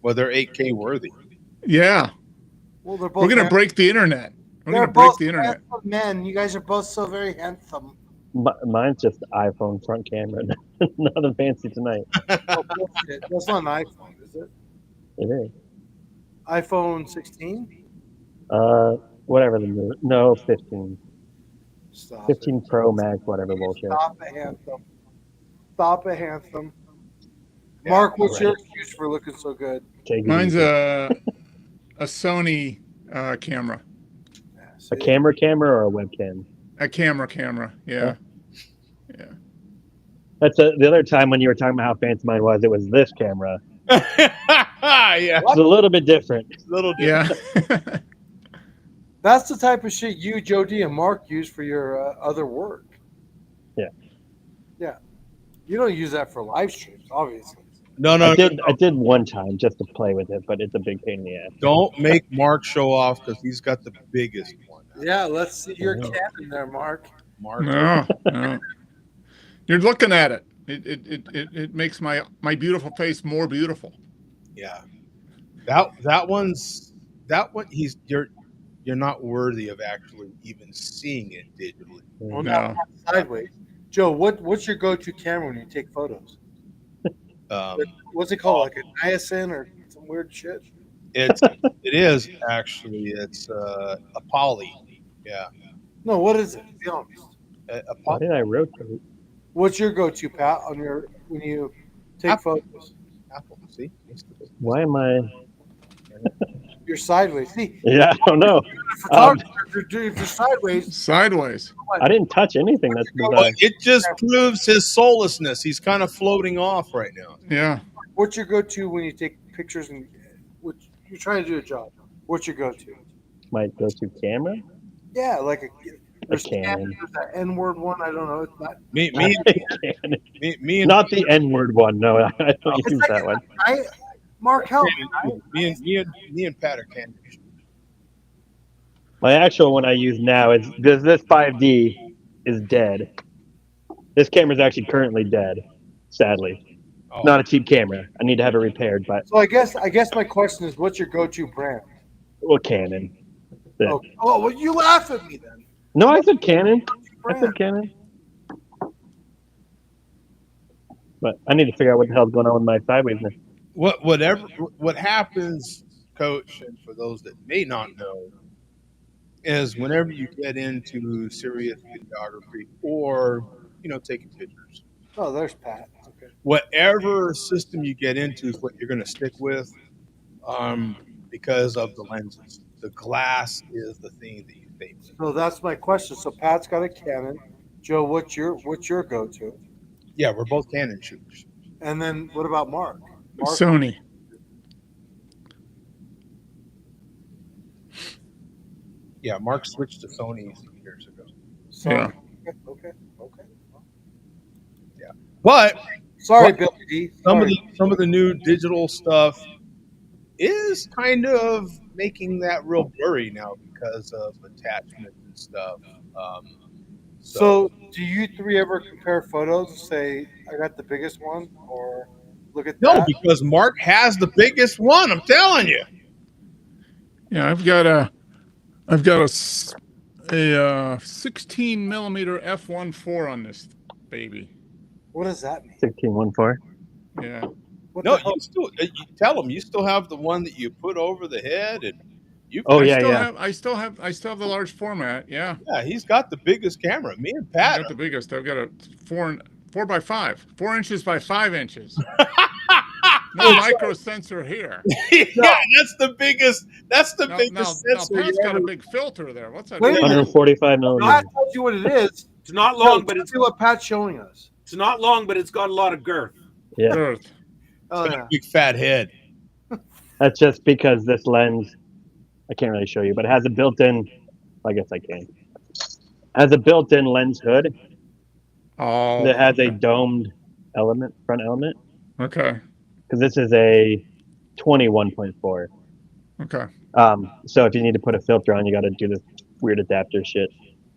Well, they're 8K worthy. Yeah. Well, they're both. We're gonna break the internet. We're They're gonna break both the internet. handsome men. You guys are both so very handsome. Mine's just the iPhone front camera. Nothing fancy tonight. Oh, bullshit. That's not an iPhone, is it? It is. iPhone 16? Whatever the new. No, 15. Stop 15 Pro Max, whatever bullshit. Stop it, handsome. Stop it, handsome. Mark, what's your excuse for looking so good? Take it Mine's easy. a Sony camera. A camera or a webcam? A camera. Yeah. That's the other time when you were talking about how fancy mine was. It was this camera. Yeah. It's a little bit different. Little different. Yeah. That's the type of shit you, Joe D, and Mark use for your other work. Yeah. Yeah. You don't use that for live streams, obviously. No. I did one time just to play with it, but it's a big pain in the ass. Don't make Mark show off because he's got the biggest one. Yeah, let's see your Yeah. cannon there, Mark. Mark. No. You're looking at it. It makes my beautiful face more beautiful. Yeah. That one. You're not worthy of actually even seeing it digitally. Well, No. now sideways. Joe, what's your go-to camera when you take photos? What's it called? Like a niacin or some weird shit? It is actually. It's a poly. Yeah. No, what is it? Be honest. A Why poly. did I rotate? What's your go-to, Pat, on your when you take Apple. photos? Apple. See. Why am I? You're sideways. See, Yeah, I don't know. photographer, if you're sideways, Sideways. I didn't touch anything. That's Well, bizarre. it just proves his soullessness. He's kind of floating off right now. Yeah. what's your go-to when you take pictures and what you're trying to do a job? What's your go-to? My go-to camera. Yeah, like there's Canon. There's that N-word one. I don't know. It's not. Me and Not the N-word one. No, I don't It's use like that one. Mark, help me. me and Pat are candy. My actual one I use now is this 5D is dead. This camera is actually currently dead, sadly. Oh, Not a cheap camera. I need to have it repaired, but So I guess my question is, what's your go-to brand? well, Canon. Yeah. Oh, well, you laugh at me then. No, I said Canon. I Brand. said Canon. But I need to figure out what the hell's going on with my sidewaysness. what happens, Coach, and for those that may not know, is whenever you get into serious videography or taking pictures, Oh, there's Pat. Okay. whatever system you get into is what you're going to stick with, because of the lenses. The glass is the thing that you think. So that's my question. So Pat's got a Canon. Joe, what's your go-to? Yeah, we're both Canon shooters. And then what about Mark? Mark, Sony. Yeah, Mark switched to Sony years ago. so, Yeah. Okay. But Sorry, What? Billy D. some of the new digital stuff is kind of making that real blurry now because of attachment and stuff. So, do you three ever compare photos and say, I got the biggest one? Or look at no, that? because Mark has the biggest one. I'm telling you. Yeah, I've got a 16 millimeter f1.4 on this baby. What does that mean? 1614. Yeah. What No, the hell? you tell him you still have the one that you put over the head, and you. Oh, I yeah, still yeah. have I still have the large format. Yeah. Yeah, he's got the biggest camera. Me and I Pat. got the biggest. I've got a 4 by 5, 4 inches by 5 inches. No micro sensor here. Yeah, that's the biggest. That's the Now, biggest now sensor Pat's you got ever. a big filter there. What's that? Wait a minute. 145 Pat millimeters. tells you what it is. It's not No, long, but tell it's me what Pat's showing us. not long, but it's got a lot of girth. Yeah, Girth. Oh Got a yeah. big fat head. that's just because this lens. I can't really show you, but it has a built-in. I guess I can. It has a built-in lens hood Oh, that has a okay. domed front element. Okay. Because this is a 21.4. Okay. So if you need to put a filter on, you got to do this weird adapter shit.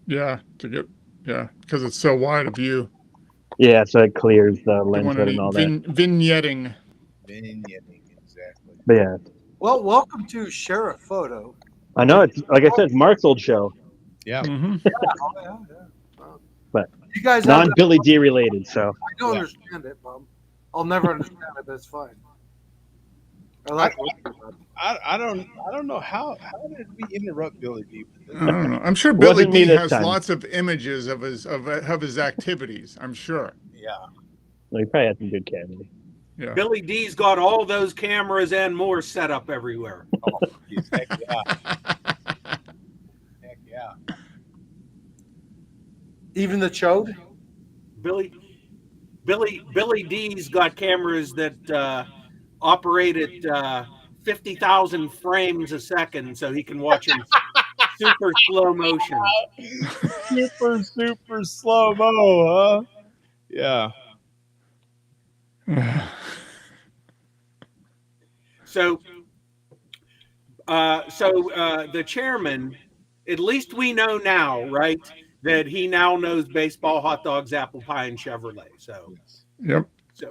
Yeah. Because it's so wide a view. Yeah, so it clears the You lens want hood any and all that. vignetting. Vignetting, exactly. But yeah, Well, welcome to Share a Photo. I know it's like I said, it's Mark's old show, Yeah. Mm-hmm. Oh, yeah. but You guys have non Billy D related. So I don't understand it, Bob. I'll never understand it, but it's fine. I like I don't know how did we interrupt Billy D with this? I don't know. I'm sure Billy Wasn't me D this has time. lots of images of his activities. I'm sure. Yeah. well, he probably had some good cameras. Yeah. Billy D's got all those cameras and more set up everywhere. Heck yeah. Heck yeah. even the chode. Billy D's got cameras that operate at 50,000 frames a second, so he can watch in super slow motion. Super slow mo, huh? Yeah. So the chairman, at least we know now, right, that he now knows baseball, hot dogs, apple pie, and Chevrolet. Yep.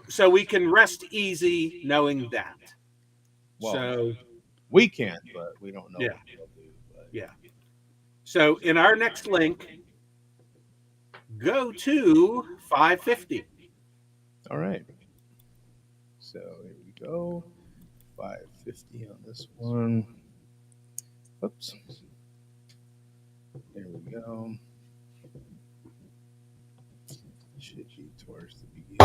So we can rest easy knowing that. Well, So we can, but we don't know Yeah. what they'll do. But yeah. So in our next link, go to 550. All right. So here we go. 550 on this one. Oops. There we go. Should be towards the beginning.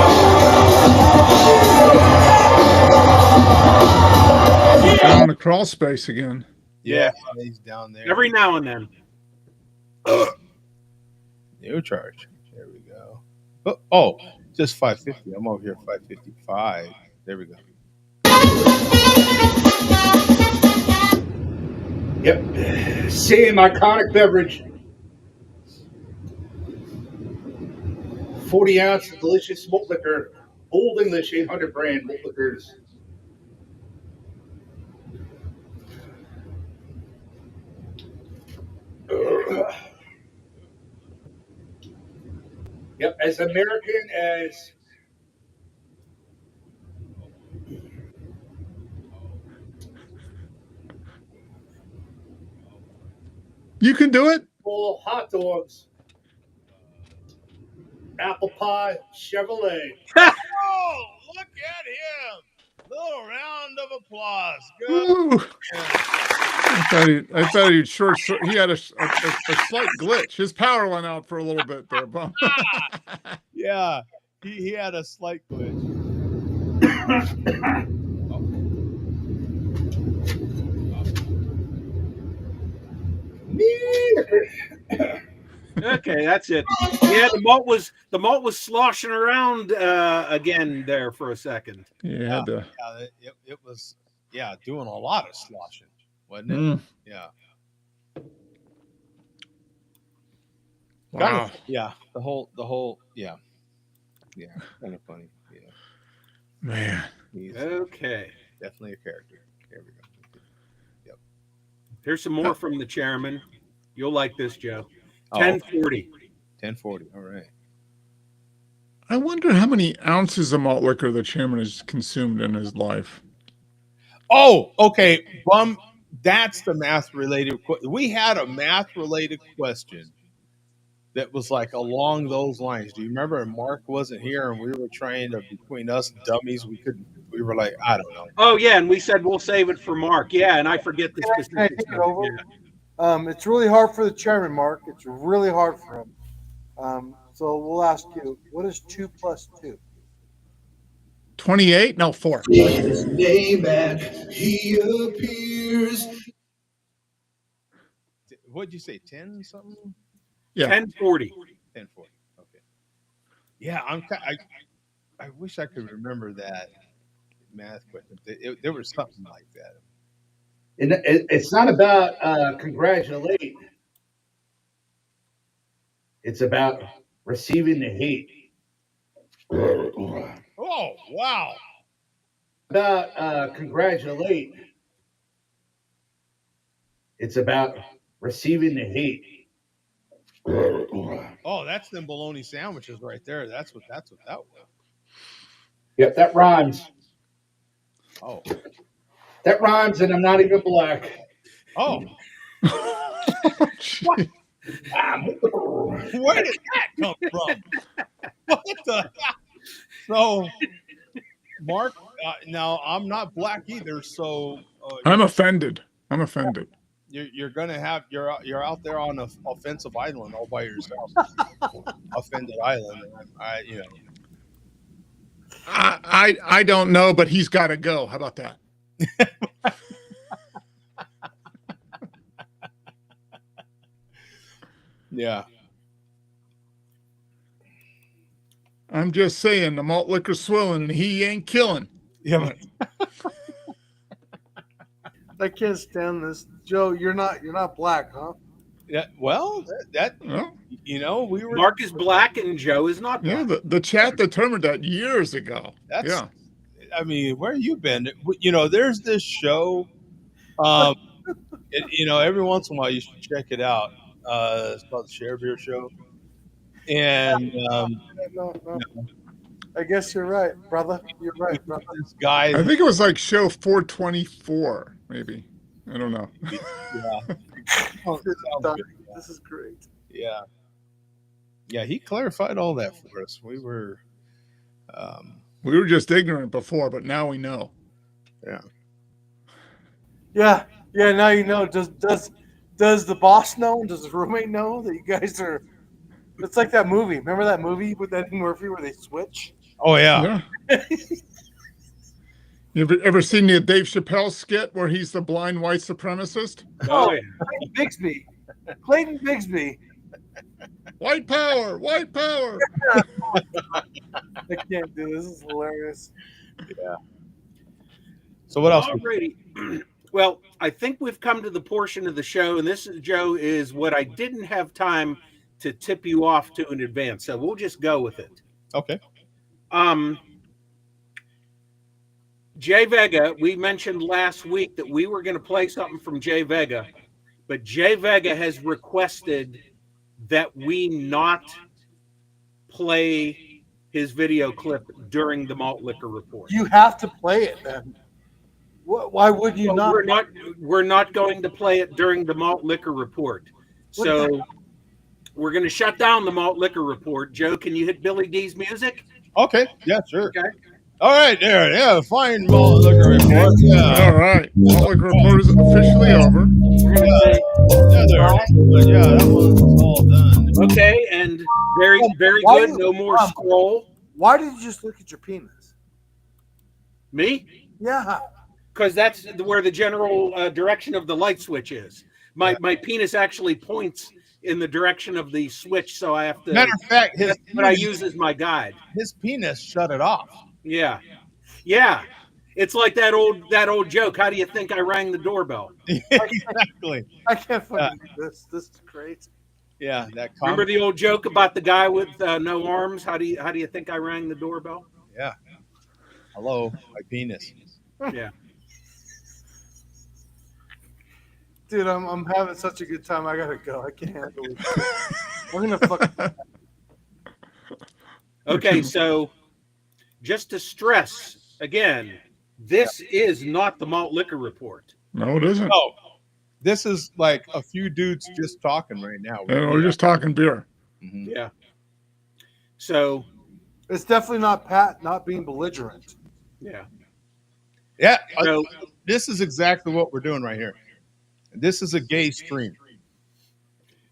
Down the crawl space again. Yeah, he's down there. Every now and then. New charge. There we go. Oh, just 550. I'm over here 555. There we go. Yep. Same iconic beverage. 40 ounce delicious malt liquor. Old English 800 brand malt liquors. Yep, as American as You can do it. full hot dogs, apple pie, Chevrolet. Oh, look at him. Little round of applause. Good. Woo. I thought he'd he had a slight glitch. His power went out for a little bit there, Bum. Yeah, he had a slight glitch. Okay, that's it. Yeah, the malt was sloshing around again there for a second. Yeah. Yeah, it was doing a lot of sloshing, wasn't it? Mm. Yeah. Wow. Yeah, the whole yeah, kind of funny. Yeah, Man. he's Okay. definitely a character. There we go. Yep. Here's some more from the chairman. You'll like this, Joe. Oh, 1040. 1040. All right. I wonder how many ounces of malt liquor the chairman has consumed in his life. Oh, okay. Bum, that's the math related. We had a math related question that was like along those lines. Do you remember? And Mark wasn't here, and we were trying to, between us dummies, we were like, I don't know. Oh yeah, and we said we'll save it for Mark. Yeah, and I forget the Can I specifics. take it over? It's really hard for the chairman, Mark. It's really hard for him. So we'll ask you, what is 2 plus 2? 28? No, 4. His name and he appears. What'd you say? 10 something? Yeah. 1040. 1040. Okay. Yeah, I wish I could remember that math question. There was something like that. It's not about congratulate. It's about receiving the hate. Oh, wow. About congratulate. It's about receiving the hate. Oh, that's them bologna sandwiches right there. That's what that was. Yep, that rhymes. Oh. That rhymes, and I'm not even black. Oh, What? where did that come from? What the? So, Mark, now I'm not black either, so I'm offended. you're gonna have you're out there on an offensive island all by yourself, offended island. And I don't know, but he's got to go. How about that? yeah. I'm just saying, the malt liquor's swilling, and he ain't killing. Yeah, I can't stand this, Joe. You're not black, huh? yeah. Well, that Well, we were. Mark is black and Joe is not black. yeah, the chat determined that years ago. That's. Yeah. I mean, where you been? There's this show. Every once in a while you should check it out. It's called the Share Beer Show, and No. I guess you're right, brother. You're right, brother. this guy. I think it was like show 424, maybe. I don't know. Yeah. Oh, sounds good. This is great. Yeah. Yeah, he clarified all that for us. We were. We were just ignorant before, but now we know. Yeah. Now you know. Does the boss know? And does the roommate know that you guys are? It's like that movie. Remember that movie with Eddie Murphy where they switch? Oh yeah. You ever seen the Dave Chappelle skit where he's the blind white supremacist? Oh, yeah. Clayton Bigsby. White power, white power. I can't do this. This is hilarious. Yeah. So what else? Alrighty. Well, I think we've come to the portion of the show, and this, Joe, is what I didn't have time to tip you off to in advance. So we'll just go with it. Okay. Jay Vega, we mentioned last week that we were going to play something from Jay Vega, but Jay Vega has requested that we not play his video clip during the Malt Liquor Report. You have to play it then. Why would you Well, not? we're not going to play it during the Malt Liquor Report. So we're going to shut down the Malt Liquor Report. Joe, can you hit Billy D's music? Okay. Yeah, sure. Okay. All right, there. Yeah, fine malt liquor report. Yeah. All right. Malt liquor report is officially over. We're going to say, Yeah, there. Yeah, that one's all done. okay, and very, very Why good. do- No more scroll. Why did you just look at your penis? Me? Yeah. Because that's where the general direction of the light switch is. My penis actually points in the direction of the switch, so I have to. Matter of fact, That's what I use as my guide. his penis shut it off. Yeah. It's like that old joke. How do you think I rang the doorbell? Exactly. I can't fucking do this. This is great. Yeah, that. Remember the old joke about the guy with no arms? How do you think I rang the doorbell? Yeah. Hello, my penis. Yeah. Dude, I'm having such a good time. I gotta go. I can't handle it. We're gonna fucking. Okay, so just to stress again, this is not the Malt Liquor Report. No, it isn't. No, this is like a few dudes just talking right now. We're just talking beer. Mhm. Yeah. So It's definitely not Pat not being belligerent. yeah. Yeah, So this is exactly what we're doing right here. This is a gay stream.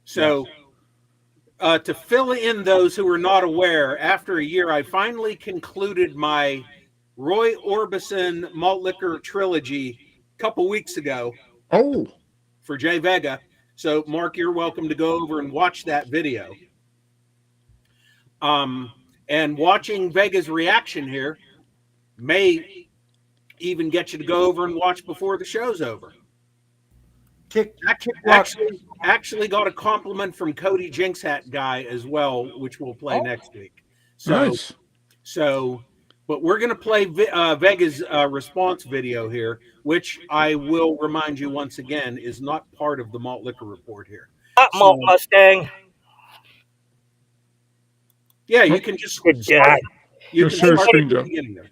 So, to fill in those who are not aware, after a year, I finally concluded my Roy Orbison malt liquor trilogy a couple weeks ago Oh, for Jay Vega. So, Mark, you're welcome to go over and watch that video. And watching Vega's reaction here may even get you to go over and watch before the show's over. Actually got a compliment from Cody Jinx Hat guy as well, which we'll play next week. nice. But we're going to play Vega's response video here, which I will remind you once again is not part of the malt liquor report here. Malt Mustang. Yeah, you can just Good God. You Just can share start screen, from the Joe. beginning there.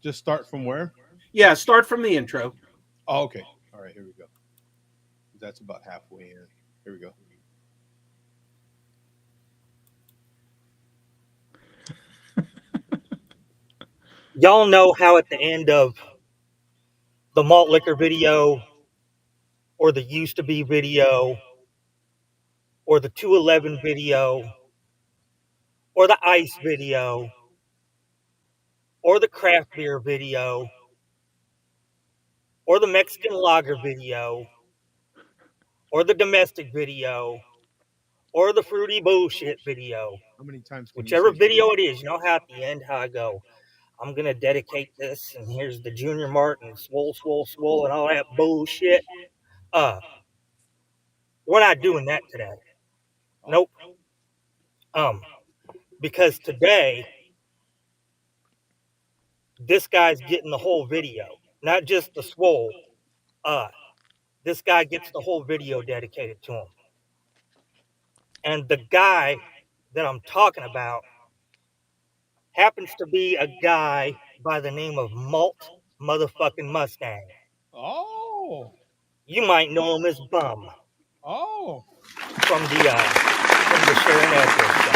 Just start from where? Yeah, start from the intro. Oh, okay. All right, here we go. That's about halfway in. Here we go. Y'all know how at the end of the malt liquor video or the used to be video or the 211 video or the ice video or the craft beer video or the Mexican lager video or the domestic video or the fruity bullshit video, How many times? whichever video it is, you know how at the end how I go, I'm going to dedicate this, and here's the Junior Martin, swole, and all that bullshit. We're not doing that today. Nope. Because today, this guy's getting the whole video, not just the swole. This guy gets the whole video dedicated to him. And the guy that I'm talking about happens to be a guy by the name of Malt Motherfucking Mustang. Oh. You might know him as Bum Oh. from the Sharon Edwards show.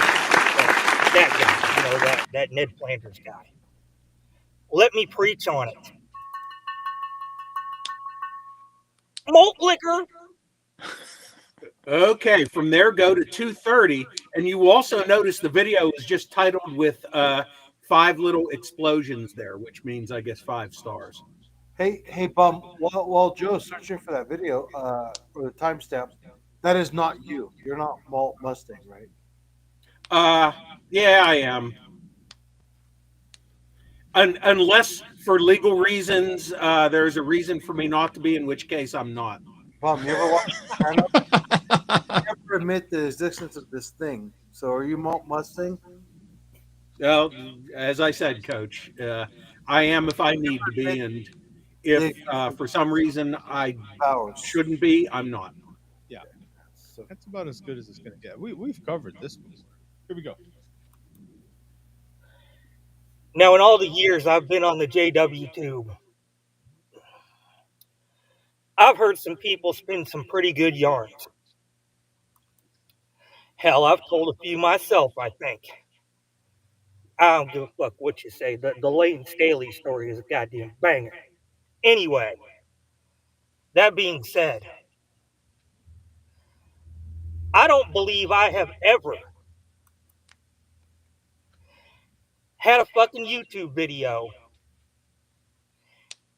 That guy, you know, that Ned Flanders guy. Let me preach on it. Malt liquor. Okay, from there go to 2:30, and you will also notice the video is just titled with 5 little explosions there, which means I guess 5 stars. Hey, Bum. While Joe's searching for that video or the timestamp, that is not you. You're not Malt Mustang, right? Yeah, I am. Unless for legal reasons, there's a reason for me not to be, in which case I'm not. Bum, you ever watch you never admit the existence of this thing. So are you Malt Mustang? Well, as I said, Coach, I am if I need to be, and if for some reason I Powers. shouldn't be, I'm not. So That's about as good as it's going to get. We've covered this one. Here we go. Now, in all the years I've been on the JW Tube, I've heard some people spin some pretty good yarns. Hell, I've told a few myself, I think. I don't give a fuck what you say. The Leighton Staley story is a goddamn banger. Anyway, that being said, I don't believe I have ever had a fucking YouTube video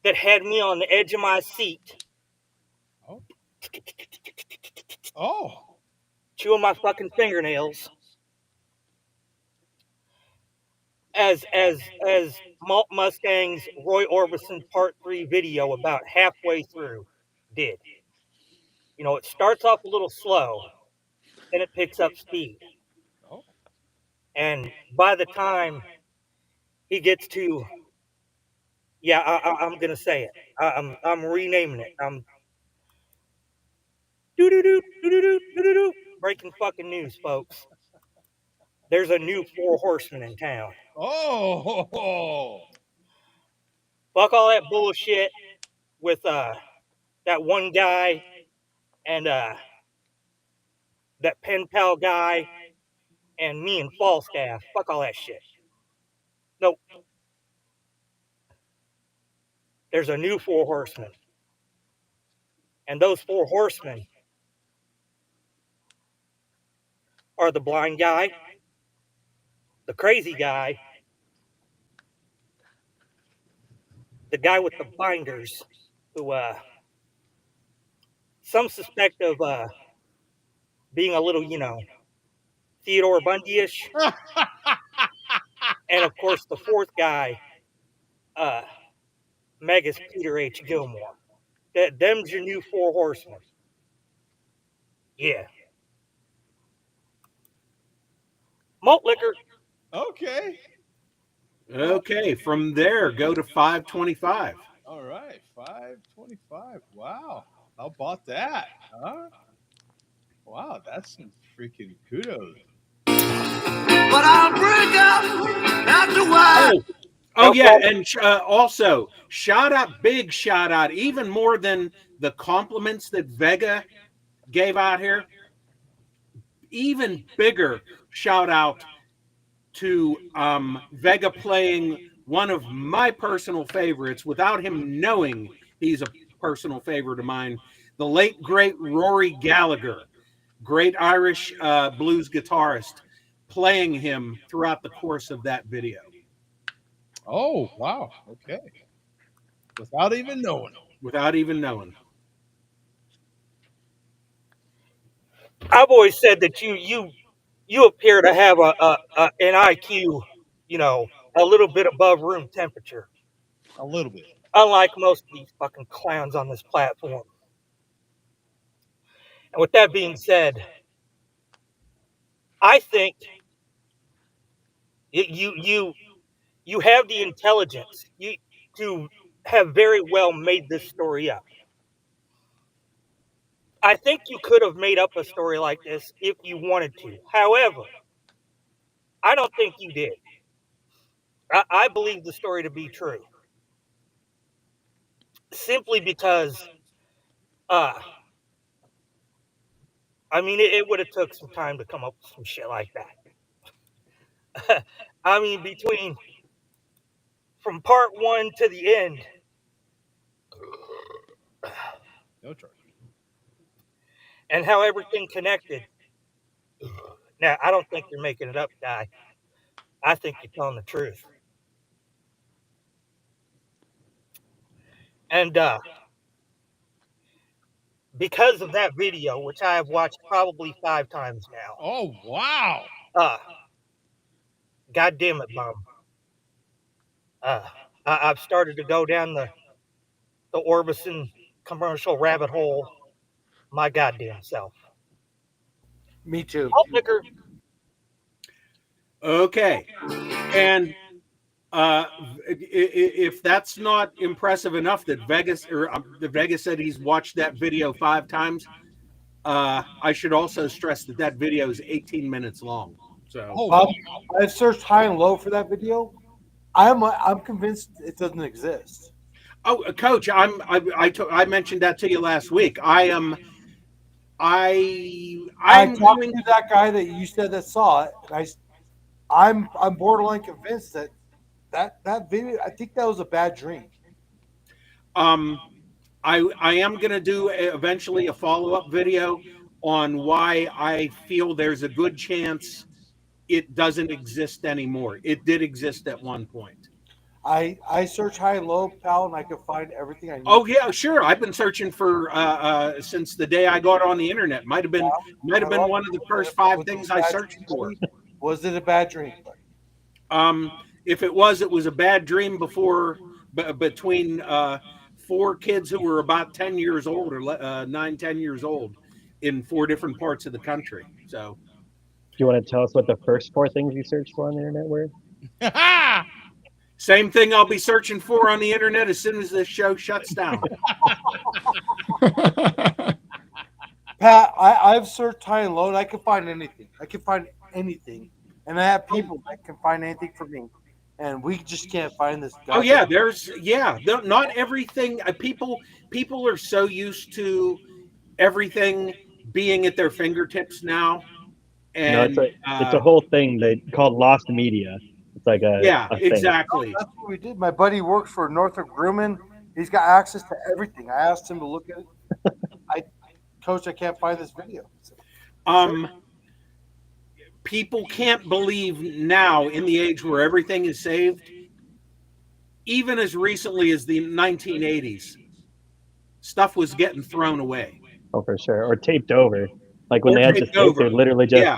that had me on the edge of my seat. Oh. Chewing my fucking fingernails as Malt Mustang's Roy Orbison Part 3 video about halfway through did. You know, it starts off a little slow, then it picks up speed. And by the time he gets to, I'm gonna say it. I'm renaming it. I'm breaking fucking news, folks. There's a new 4 horsemen in town. Oh. Fuck all that bullshit with that one guy and that pen pal guy and me and Falstaff. Fuck all that shit. Nope. There's a new 4 horsemen. And those 4 horsemen are the blind guy, the crazy guy, the guy with the binders, who some suspect of being a little, Theodore Bundy-ish, and of course the fourth guy, Megas Peter H. Gilmore. Them's your new four horsemen. Yeah. Malt liquor. Okay. Okay, from there, go to 525. All right. 525. Wow. How about that? Huh? Wow, that's some freaking kudos. But I'll break up after a while. Oh yeah, and also big shout out, even more than the compliments that Vega gave out here. Even bigger shout out to Vega playing one of my personal favorites without him knowing he's a personal favorite of mine. The late great Rory Gallagher, great Irish blues guitarist, playing him throughout the course of that video. Oh, wow. Okay. Without even knowing. Without even knowing. I've always said that you appear to have an IQ, a little bit above room temperature, A little bit. unlike most of these fucking clowns on this platform. And with that being said, I think you have the intelligence to have very well made this story up. I think you could have made up a story like this if you wanted to. However, I don't think you did. I believe the story to be true. Simply because, it would have took some time to come up with some shit like that. From part one to the end, No charge. and how everything connected. Now, I don't think you're making it up, guy. I think you're telling the truth. And because of that video, which I have watched probably 5 times now, Oh, wow. God damn it, Bum. I've started to go down the Orbison commercial rabbit hole my goddamn self. Me too. Malt liquor. Okay. And if that's not impressive enough that Vegas said he's watched that video 5 times, I should also stress that video is 18 minutes long. So I've searched high and low for that video. I'm convinced it doesn't exist. Oh, Coach, I mentioned that to you last week. I'm talked to that guy that you said that saw it. I'm borderline convinced that video. I think that was a bad dream. I am going to do eventually a follow-up video on why I feel there's a good chance it doesn't exist anymore. It did exist at one point. I searched high and low, pal, and I could find everything I need. Oh yeah, sure. I've been searching for since the day I got on the internet. Might have been one of the first 5 things I searched for. Was it a bad dream? If it was a bad dream between 4 kids who were about 10 years old or 9-10 years old in 4 different parts of the country. So, Do you want to tell us what the first 4 things you searched for on the internet were? same thing I'll be searching for on the internet as soon as this show shuts down. Pat, I've searched high and low, and I can find anything. And I have people that can find anything for me, and we just can't find this. Oh yeah, not everything. People are so used to everything being at their fingertips now, and it's a whole thing called lost media. It's like a thing. Exactly. That's what we did. My buddy works for Northrop Grumman. He's got access to everything. I asked him to look at it. Coach, I can't find this video. People can't believe now, in the age where everything is saved, even as recently as the 1980s, stuff was getting thrown away. Oh, for sure. Or taped over. Like when Or they had to taped tape, over. they literally just. Yeah.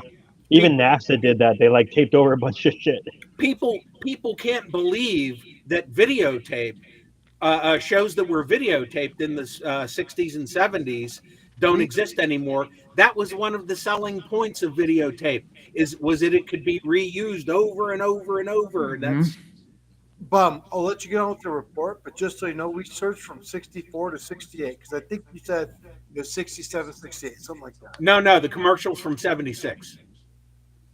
Even NASA did that. They like taped over a bunch of shit. People can't believe that videotape shows that were videotaped in the 60s and 70s don't exist anymore. That was one of the selling points of videotape was that it could be reused over and over and over. That's Bum, I'll let you get on with the report, but just so you know, we searched from 64 to 68 because I think you said it was 67, 68, something like that. no, the commercials from 76.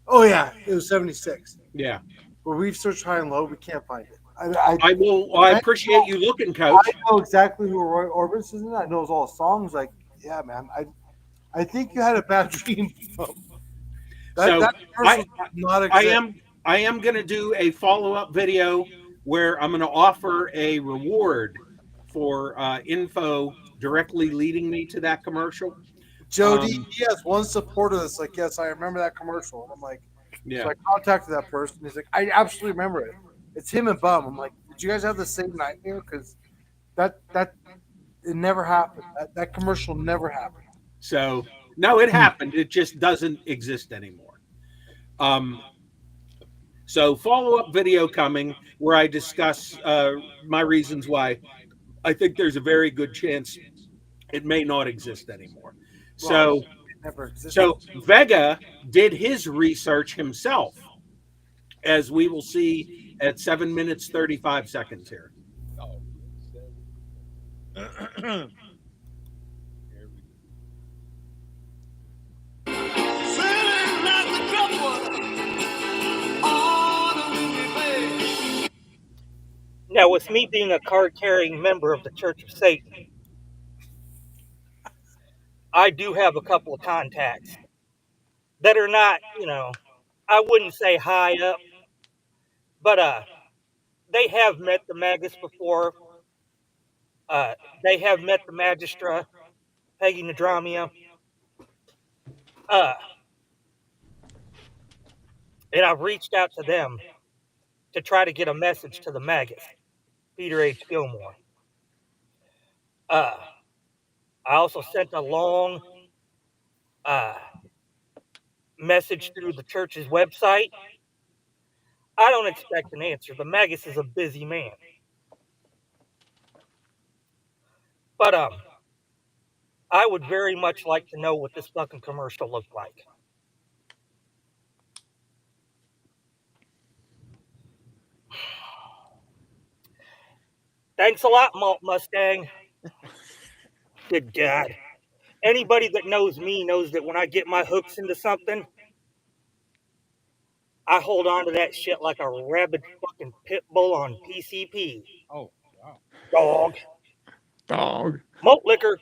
Oh, yeah, it was 76. Yeah. But we've searched high and low. We can't find it. I appreciate you looking, Coach. I know exactly who Roy Orbison is. I know all the songs. Like, yeah, man. I think you had a bad dream. That person's not exist. I am going to do a follow-up video where I'm going to offer a reward for info directly leading me to that commercial. Jody, he has one supporter that's like, yes, I remember that commercial. And I'm like, yeah. So I contacted that person. He's like, I absolutely remember it. It's him and Bum. I'm like, did you guys have the same nightmare? Because it never happened. That commercial never happened. So no, it happened. It just doesn't exist anymore. So follow-up video coming where I discuss my reasons why I think there's a very good chance it may not exist anymore. So Vega did his research himself, as we will see at 7 minutes 35 seconds here. Now, with me being a card-carrying member of the Church of Satan, I do have a couple of contacts that are not, I wouldn't say high up, but they have met the Magus before. They have met the Magistra, Peggy Nadramia. And I've reached out to them to try to get a message to the Magus, Peter H. Gilmore. I also sent a long message through the church's website. I don't expect an answer. The Magus is a busy man. But I would very much like to know what this fucking commercial looked like. Thanks a lot, Malt Mustang. Good God. Anybody that knows me knows that when I get my hooks into something, I hold on to that shit like a rabid fucking pit bull on PCP. Oh, wow. Dog. Malt liquor.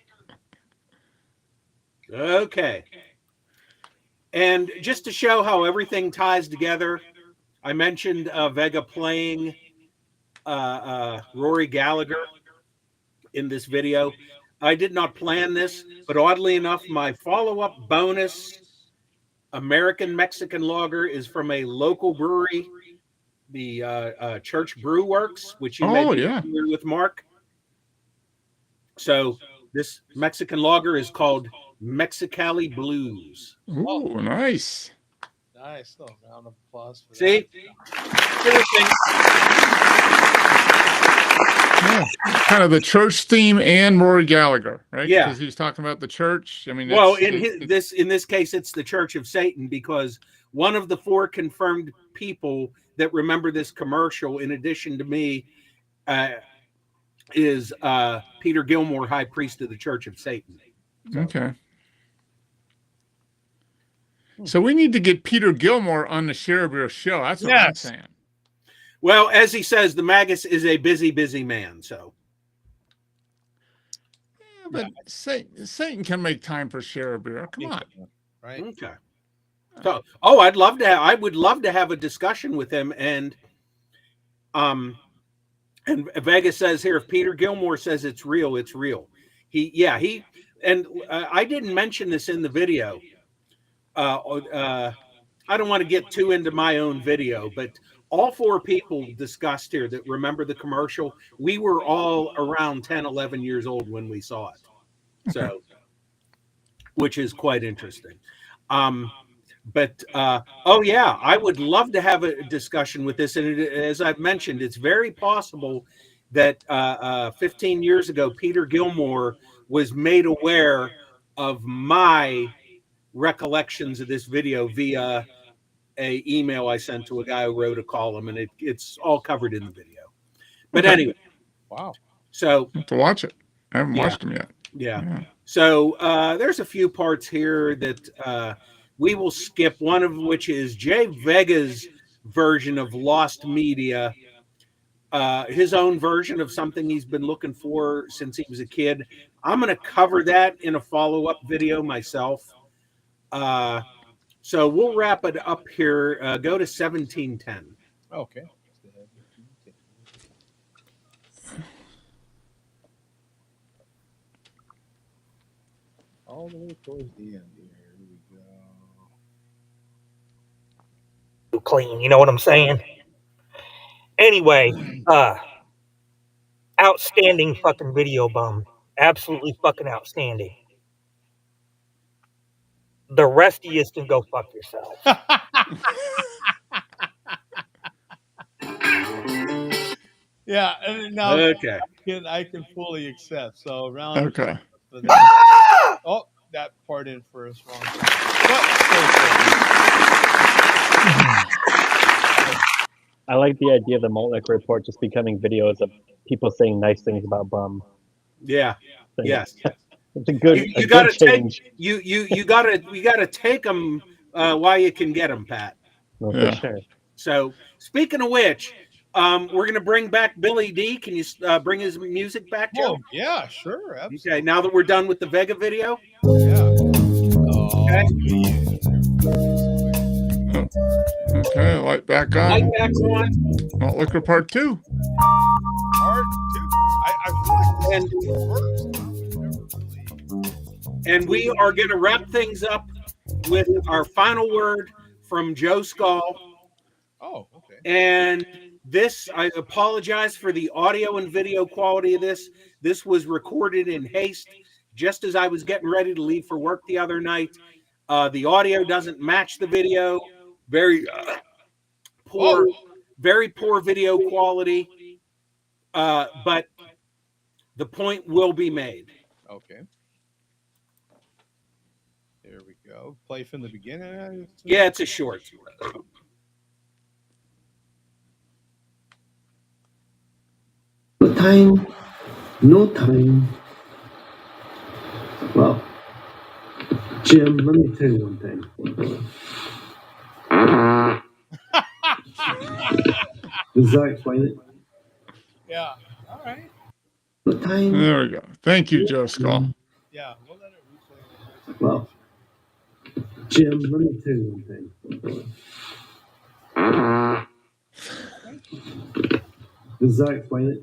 Okay. And just to show how everything ties together, I mentioned Vega playing Rory Gallagher in this video. I did not plan this, but oddly enough, my follow-up bonus American Mexican lager is from a local brewery, the Church Brew Works, which you may be familiar with, Mark. So this Mexican lager is called Mexicali Blues. Ooh, nice. Nice. Oh, round of applause for See? Yeah. Kind of the church theme and Rory Gallagher, right? Yeah. Because he's talking about the church. I mean, well, in this case, it's the Church of Satan, because one of the 4 confirmed people that remember this commercial, in addition to me, is Peter Gilmore, High Priest of the Church of Satan. So. Okay. So we need to get Peter Gilmore on the Share a Beer show. That's what I'm saying. Well, as he says, the Magus is a busy, busy man. So, yeah, but Satan can make time for Share a Beer. Come on, right? Okay. So, I would love to have a discussion with him. And Vega says here, if Peter Gilmore says it's real, it's real. I didn't mention this in the video. I don't want to get too into my own video, but all four people discussed here that remember the commercial, we were all around 10, 11 years old when we saw it. So, which is quite interesting. But oh yeah, I would love to have a discussion with this. And as I've mentioned, it's very possible that 15 years ago, Peter Gilmore was made aware of my recollections of this video via a email I sent to a guy who wrote a column, and it's all covered in the video. But anyway, Wow. so have to watch it. I haven't watched them yet. yeah. So there's a few parts here that we will skip, one of which is Jay Vega's version of Lost Media, his own version of something he's been looking for since he was a kid. I'm going to cover that in a follow-up video myself. So we'll wrap it up here. Go to 1710. Okay. All the way towards the end here. Here we go. Clean, you know what I'm saying? Anyway, outstanding fucking video, Bum. Absolutely fucking outstanding. The rest of you can go fuck yourself. Yeah, and now Okay. I can fully accept. So round. Okay. Oh, that part in first wrong. I like the idea of the Malt Liquor Report just becoming videos of people saying nice things about Bum. Yeah. Yes. It's a good, You a gotta good change. you gotta take them while you can get them, Pat. No, Yeah. for sure. So speaking of which, we're gonna bring back Billy D. Can you bring his music back, Joe? Oh, yeah, sure. Absolutely. Okay. Now that we're done with the Vega video. Yeah. Oh, Okay. Okay, light back Light on. back on. Malt Liquor Part 2. Part two. I feel like And- this is the first. We've never really. And we are going to wrap things up with our final word from Joe Skull. Oh, okay. And this, I apologize for the audio and video quality of this. This was recorded in haste just as I was getting ready to leave for work the other night. The audio doesn't match the video. Very poor, very poor video quality. But the point will be made. Okay. Here we go. Play from the beginning. Yeah, it's a short. No time, no time. Well, Jim, let me tell you one thing. Does that explain it? Yeah. All right. No time. There we go. Thank you, Joe Skull. Yeah. We'll let it replay. Well, Jim, let me tell you one thing. Does that explain it?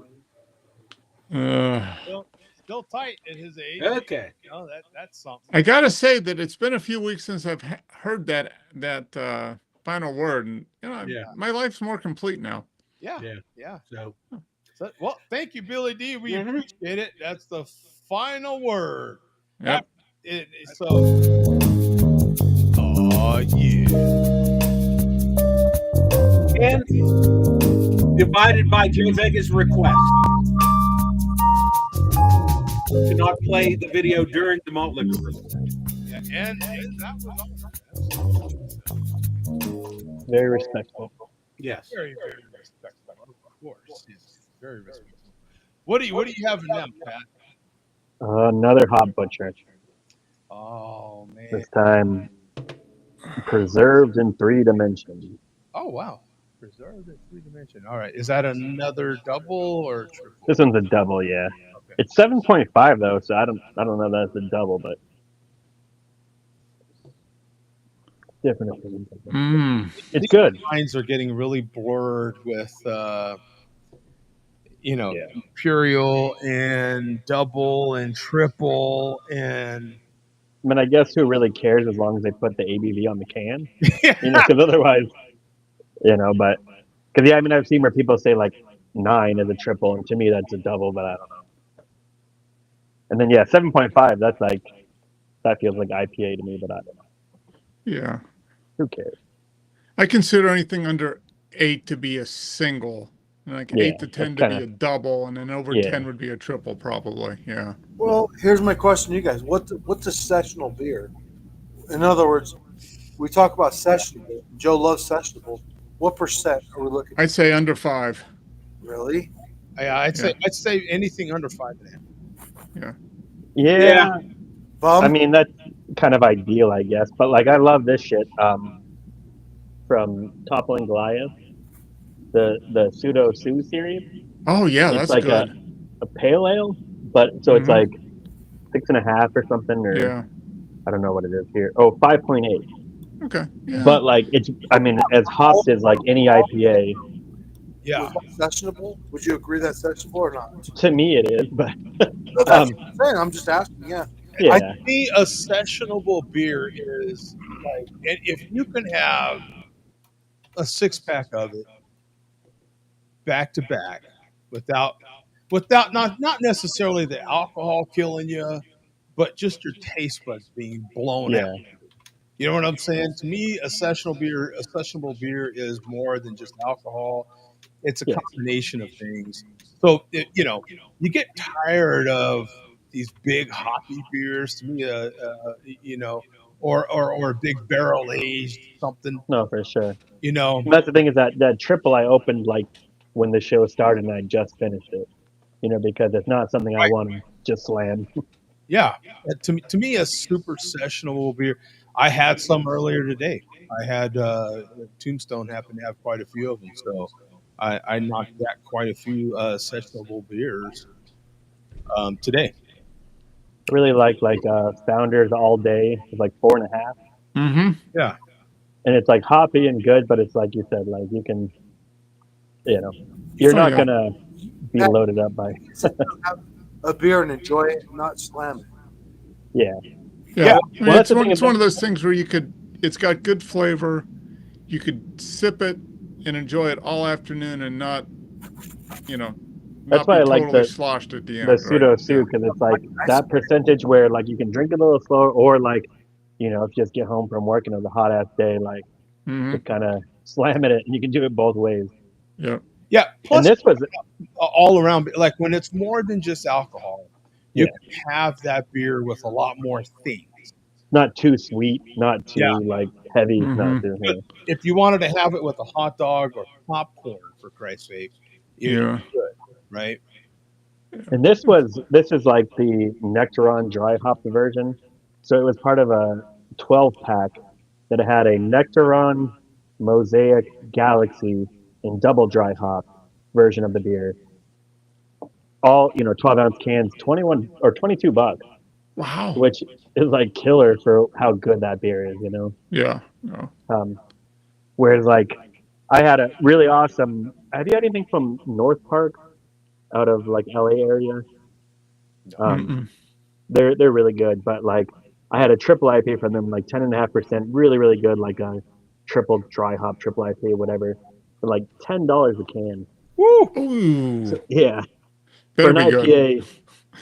Still tight at his age. Okay. Oh, that's something. I gotta say that it's been a few weeks since I've heard that final word, and Yeah. my life's more complete now. Yeah. Yeah. Yeah. So Well, thank you, Billy D. We Mhm. appreciate it. That's the final word. Yep. So. Oh yeah. and divided by Joe Vega's request to not play the video during the Malt Liquor Report. Yeah, and that was Very respectful. Yes. very, very respectful. Of course, yes, very respectful. What do you have in them, Pat? Another hot butcher. Oh man. This time preserved in 3 dimensions. Oh wow. Preserved in 3 dimension. All right. Is that another double or triple? This one's a double, yeah. Okay. It's 7.5 though, so I don't know if that's a double, but different opinions. It's good. Lines are getting really blurred with Yeah. imperial and double and triple and I mean, I guess who really cares as long as they put the ABV on the can? Because otherwise, but Because yeah, I mean, I've seen where people say like 9 is a triple, and to me that's a double, but I don't know. And then yeah, 7.5. That's like that feels like IPA to me, but I don't know. Yeah. Who cares? I consider anything under 8 to be a single. Like Yeah, 8 to 10 that's to be kinda- a double, and then over yeah. 10 would be a triple, probably. Yeah. Well, here's my question to you guys. What's a sessionable beer? In other words, we talk about sessionable. Joe loves sessionable. What percent are we looking at? I'd say under 5. Really? I'd say anything under 5.5. Yeah. Bum? I mean, that's kind of ideal, I guess. But like, I love this shit from Toppling Goliath, the Pseudo Sue series. Oh yeah, It's that's like good. a pale ale, but so it's Mhm. like 6.5 or something, or Yeah. I don't know what it is here. Oh, 5.8. Okay. Yeah. But like, it's I mean, as hopped as like any IPA. Yeah. Was that sessionable? Would you agree that's sessionable or not? To me, it is, but No, that's what I'm saying. I'm just asking. Yeah. yeah, To me, a sessionable beer is like, and if you can have a 6-pack of it back to back without not necessarily the alcohol killing you, but just your taste buds being blown yeah. out. You know what I'm saying? To me, a sessionable beer is more than just alcohol. It's a Yes. combination of things. So you get tired of these big hoppy beers. To me, or a big barrel aged something. No, for sure. You That's the thing is that triple I opened like when the show started and I just finished it. Because it's not something I want to just slam. Yeah. To me, a super sessionable beer. I had some earlier today. I had Tombstone happened to have quite a few of them, so I knocked back quite a few sessionable beers today. Really like Founders All Day. It's like 4.5, Mm-hmm. Yeah. and it's like hoppy and good, but it's like you said, like you can, you're Oh, not yeah. gonna be loaded up by. Have a beer and enjoy it, not slam it. Yeah, Yeah. I mean, Well, it's that's the one, thing it's one about- of those things where it's got good flavor. You could sip it and enjoy it all afternoon and not That's why be I like totally the- sloshed at the end. the pseudo right? sue because it's like that percentage where like you can drink it a little slower, or like if you just get home from work and it was a hot ass day, like Mhm. just kind of slam it, and you can do it both ways. Yeah. Yeah. And Plus, this was all around, like when it's more than just alcohol, you Yeah. can have that beer with a lot more things. not too sweet, not too Yeah. like heavy, not Mhm. too. If you wanted to have it with a hot dog or popcorn, for Christ's sake, you Yeah. could, right? And this is like the Nectaron dry hop version. So it was part of a 12-pack that had a Nectaron, Mosaic, Galaxy, and double dry hop version of the beer. All 12-ounce cans, $21 or $22, Wow. which is like killer for how good that beer is. Yeah. No. Whereas like I had a really awesome. Have you had anything from North Park out of like LA area? Mm-mm. They're really good, but like I had a triple IPA from them, like 10.5%, really really good, like a triple dry hop triple IPA, whatever, for like $10 a can. Woo! Ooh. So, yeah, Better for an be good. IPA.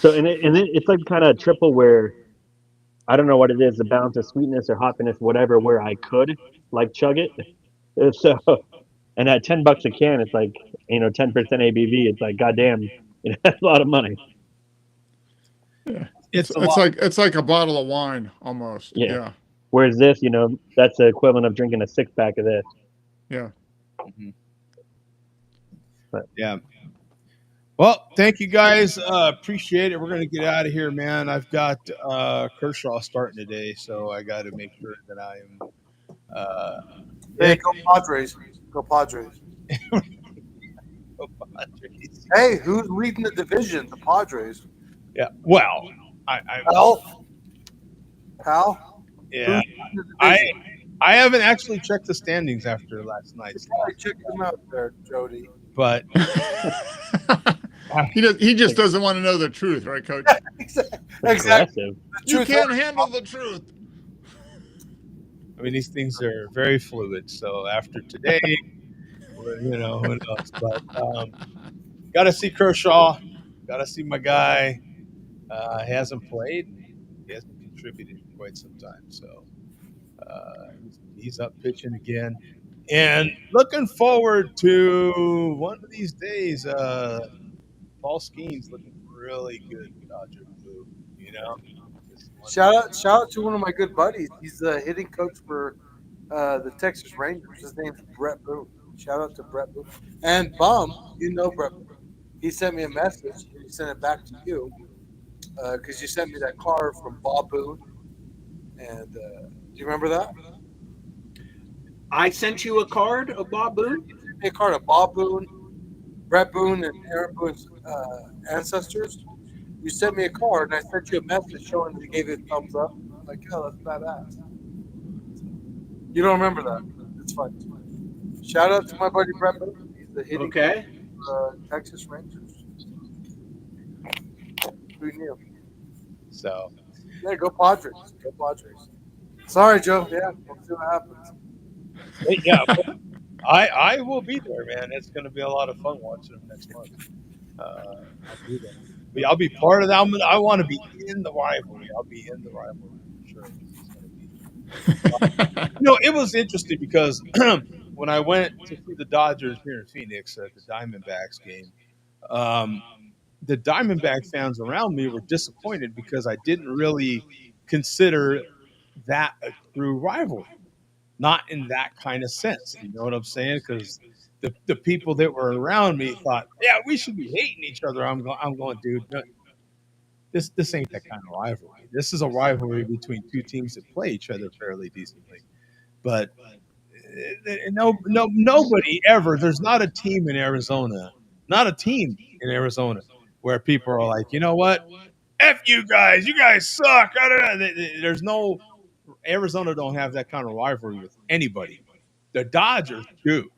So it's like kind of triple where I don't know what it is, the balance of sweetness or hoppiness, whatever, where I could like chug it. So and at $10 a can, it's like 10% ABV. It's like goddamn, that's a lot of money. It's a It's lot. like a bottle of wine almost. Yeah. Yeah. Whereas this, that's the equivalent of drinking a 6-pack of this. Yeah. Yeah. Well, thank you guys. Appreciate it. We're gonna get out of here, man. I've got Kershaw starting today, so I got to make sure that I am. Hey, go Padres. Go Padres. Hey, who's leading the division? The Padres. Yeah. Well, I Pal? yeah. Who's leading the division? I haven't actually checked the standings after last night's, Probably check them out there, Jody. but He just doesn't want to know the truth, right, Coach? Exactly. Aggressive. The You truth can't handle the truth. I mean these things are very fluid. So after today, Who knows? But got to see Kershaw. Got to see my guy. He hasn't played. He hasn't contributed in quite some time. So he's up pitching again. And looking forward to one of these days, Paul Skeens looking really good for Dodger Blue. Shout out to one of my good buddies. He's the hitting coach for the Texas Rangers. His name's Brett Boone. Shout out to Brett Boone. And Bum, you know Brett Boone. He sent me a message. He sent it back to you because you sent me that card from Bob Boone. And do you remember that? I sent you a card of Bob Boone? You sent me a card of Bob Boone, Brett Boone, and Aaron Boone's ancestors. You sent me a card, and I sent you a message showing that he gave you a thumbs up. I'm like, oh, that's badass. You don't remember that? It's fine. Shout out to my buddy Brett Boone. He's the hitting coach for Texas Rangers. Who knew? So. Yeah, go Padres. Go Padres. Sorry, Joe. Yeah, we'll see what happens. Yeah, I will be there, man. It's going to be a lot of fun watching them next month. I'll be there. I'll be part of that. I want to be in the rivalry. I'll be in the rivalry for sure. It was interesting because when I went to see the Dodgers here in Phoenix at the Diamondbacks game, the Diamondback fans around me were disappointed because I didn't really consider that a true rivalry. Not in that kind of sense. You know what I'm saying? Because the people that were around me thought, yeah, we should be hating each other. I'm going, dude, no, this ain't that kind of rivalry. This is a rivalry between two teams that play each other fairly decently. But nobody ever, there's not a team in Arizona where people are like, you know what? F you guys suck. There's no, Arizona don't have that kind of rivalry with anybody. The Dodgers do.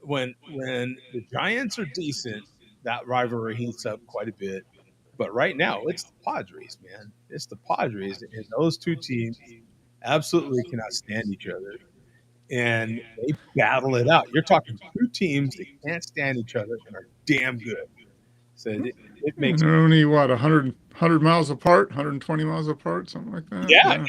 When the Giants are decent, that rivalry heats up quite a bit. But right now, it's the Padres, man. It's the Padres. And those two teams absolutely cannot stand each other. And they battle it out. You're talking two teams that can't stand each other and are damn good. So it makes they're only, 100 miles apart, 120 miles apart, something like that? Yeah.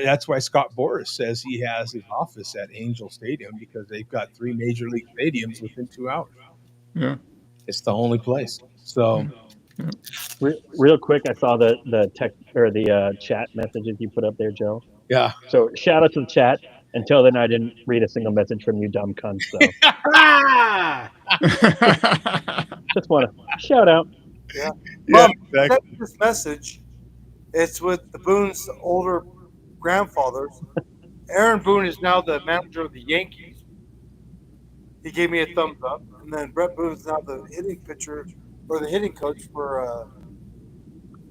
That's why Scott Boras says he has his office at Angel Stadium because they've got 3 major league stadiums within 2 hours. Yeah. It's the only place. So real quick, I saw the text or the chat messages you put up there, Joe. Yeah. So shout out to the chat. Until then, I didn't read a single message from you, dumb cunts. So just want to shout out. Yeah. Yeah, Exactly. This message, it's with the Boone's older grandfathers. Aaron Boone is now the manager of the Yankees. He gave me a thumbs up, and then Brett Boone is now the hitting pitcher or the hitting coach for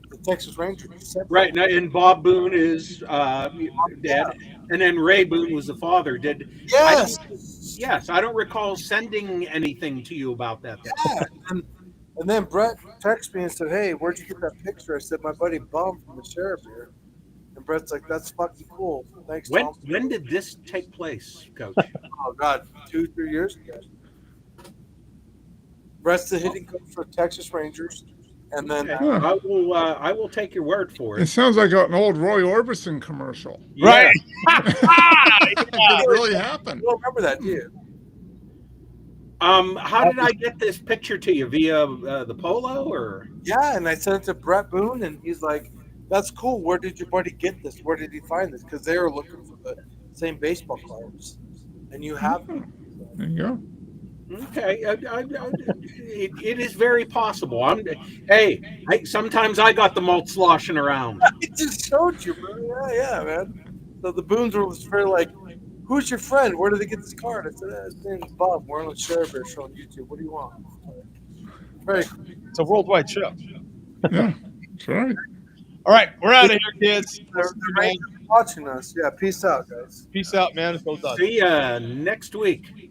the Texas Rangers. Right, and Bob Boone is dad, and then Ray Boone was the father. Yes, I don't recall sending anything to you about that. Yeah, and then Brett texted me and said, "Hey, where'd you get that picture?" I said, "My buddy Bum from the Sheriff here." And Brett's like, "That's fucking cool. Thanks, Tom." When did this take place, Coach? Oh God, 2-3 years ago. Brett's the hitting coach for Texas Rangers, and then I will take your word for it. It sounds like an old Roy Orbison commercial. Right. It really happened. You don't remember that, do you? How did I get this picture to you via the Polo or? Yeah, and I sent it to Brett Boone, and he's like, "That's cool. Where did your buddy get this? Where did he find this? Because they were looking for the same baseball cards, and you have them." There you go. Okay, it is very possible. Sometimes I got the malt sloshing around. I just showed you, bro. Yeah, man. So the Boones were very like, "Who's your friend? Where did they get this card?" I said, "His name's Bob. We're on the Sheriff Bear show on YouTube. What do you want?" Very cool. It's a worldwide show. Yeah, that's right. All right, we're out of here, kids. They're watching us. Yeah, peace out, guys. Peace out, man. Go Dodgers. See ya next week.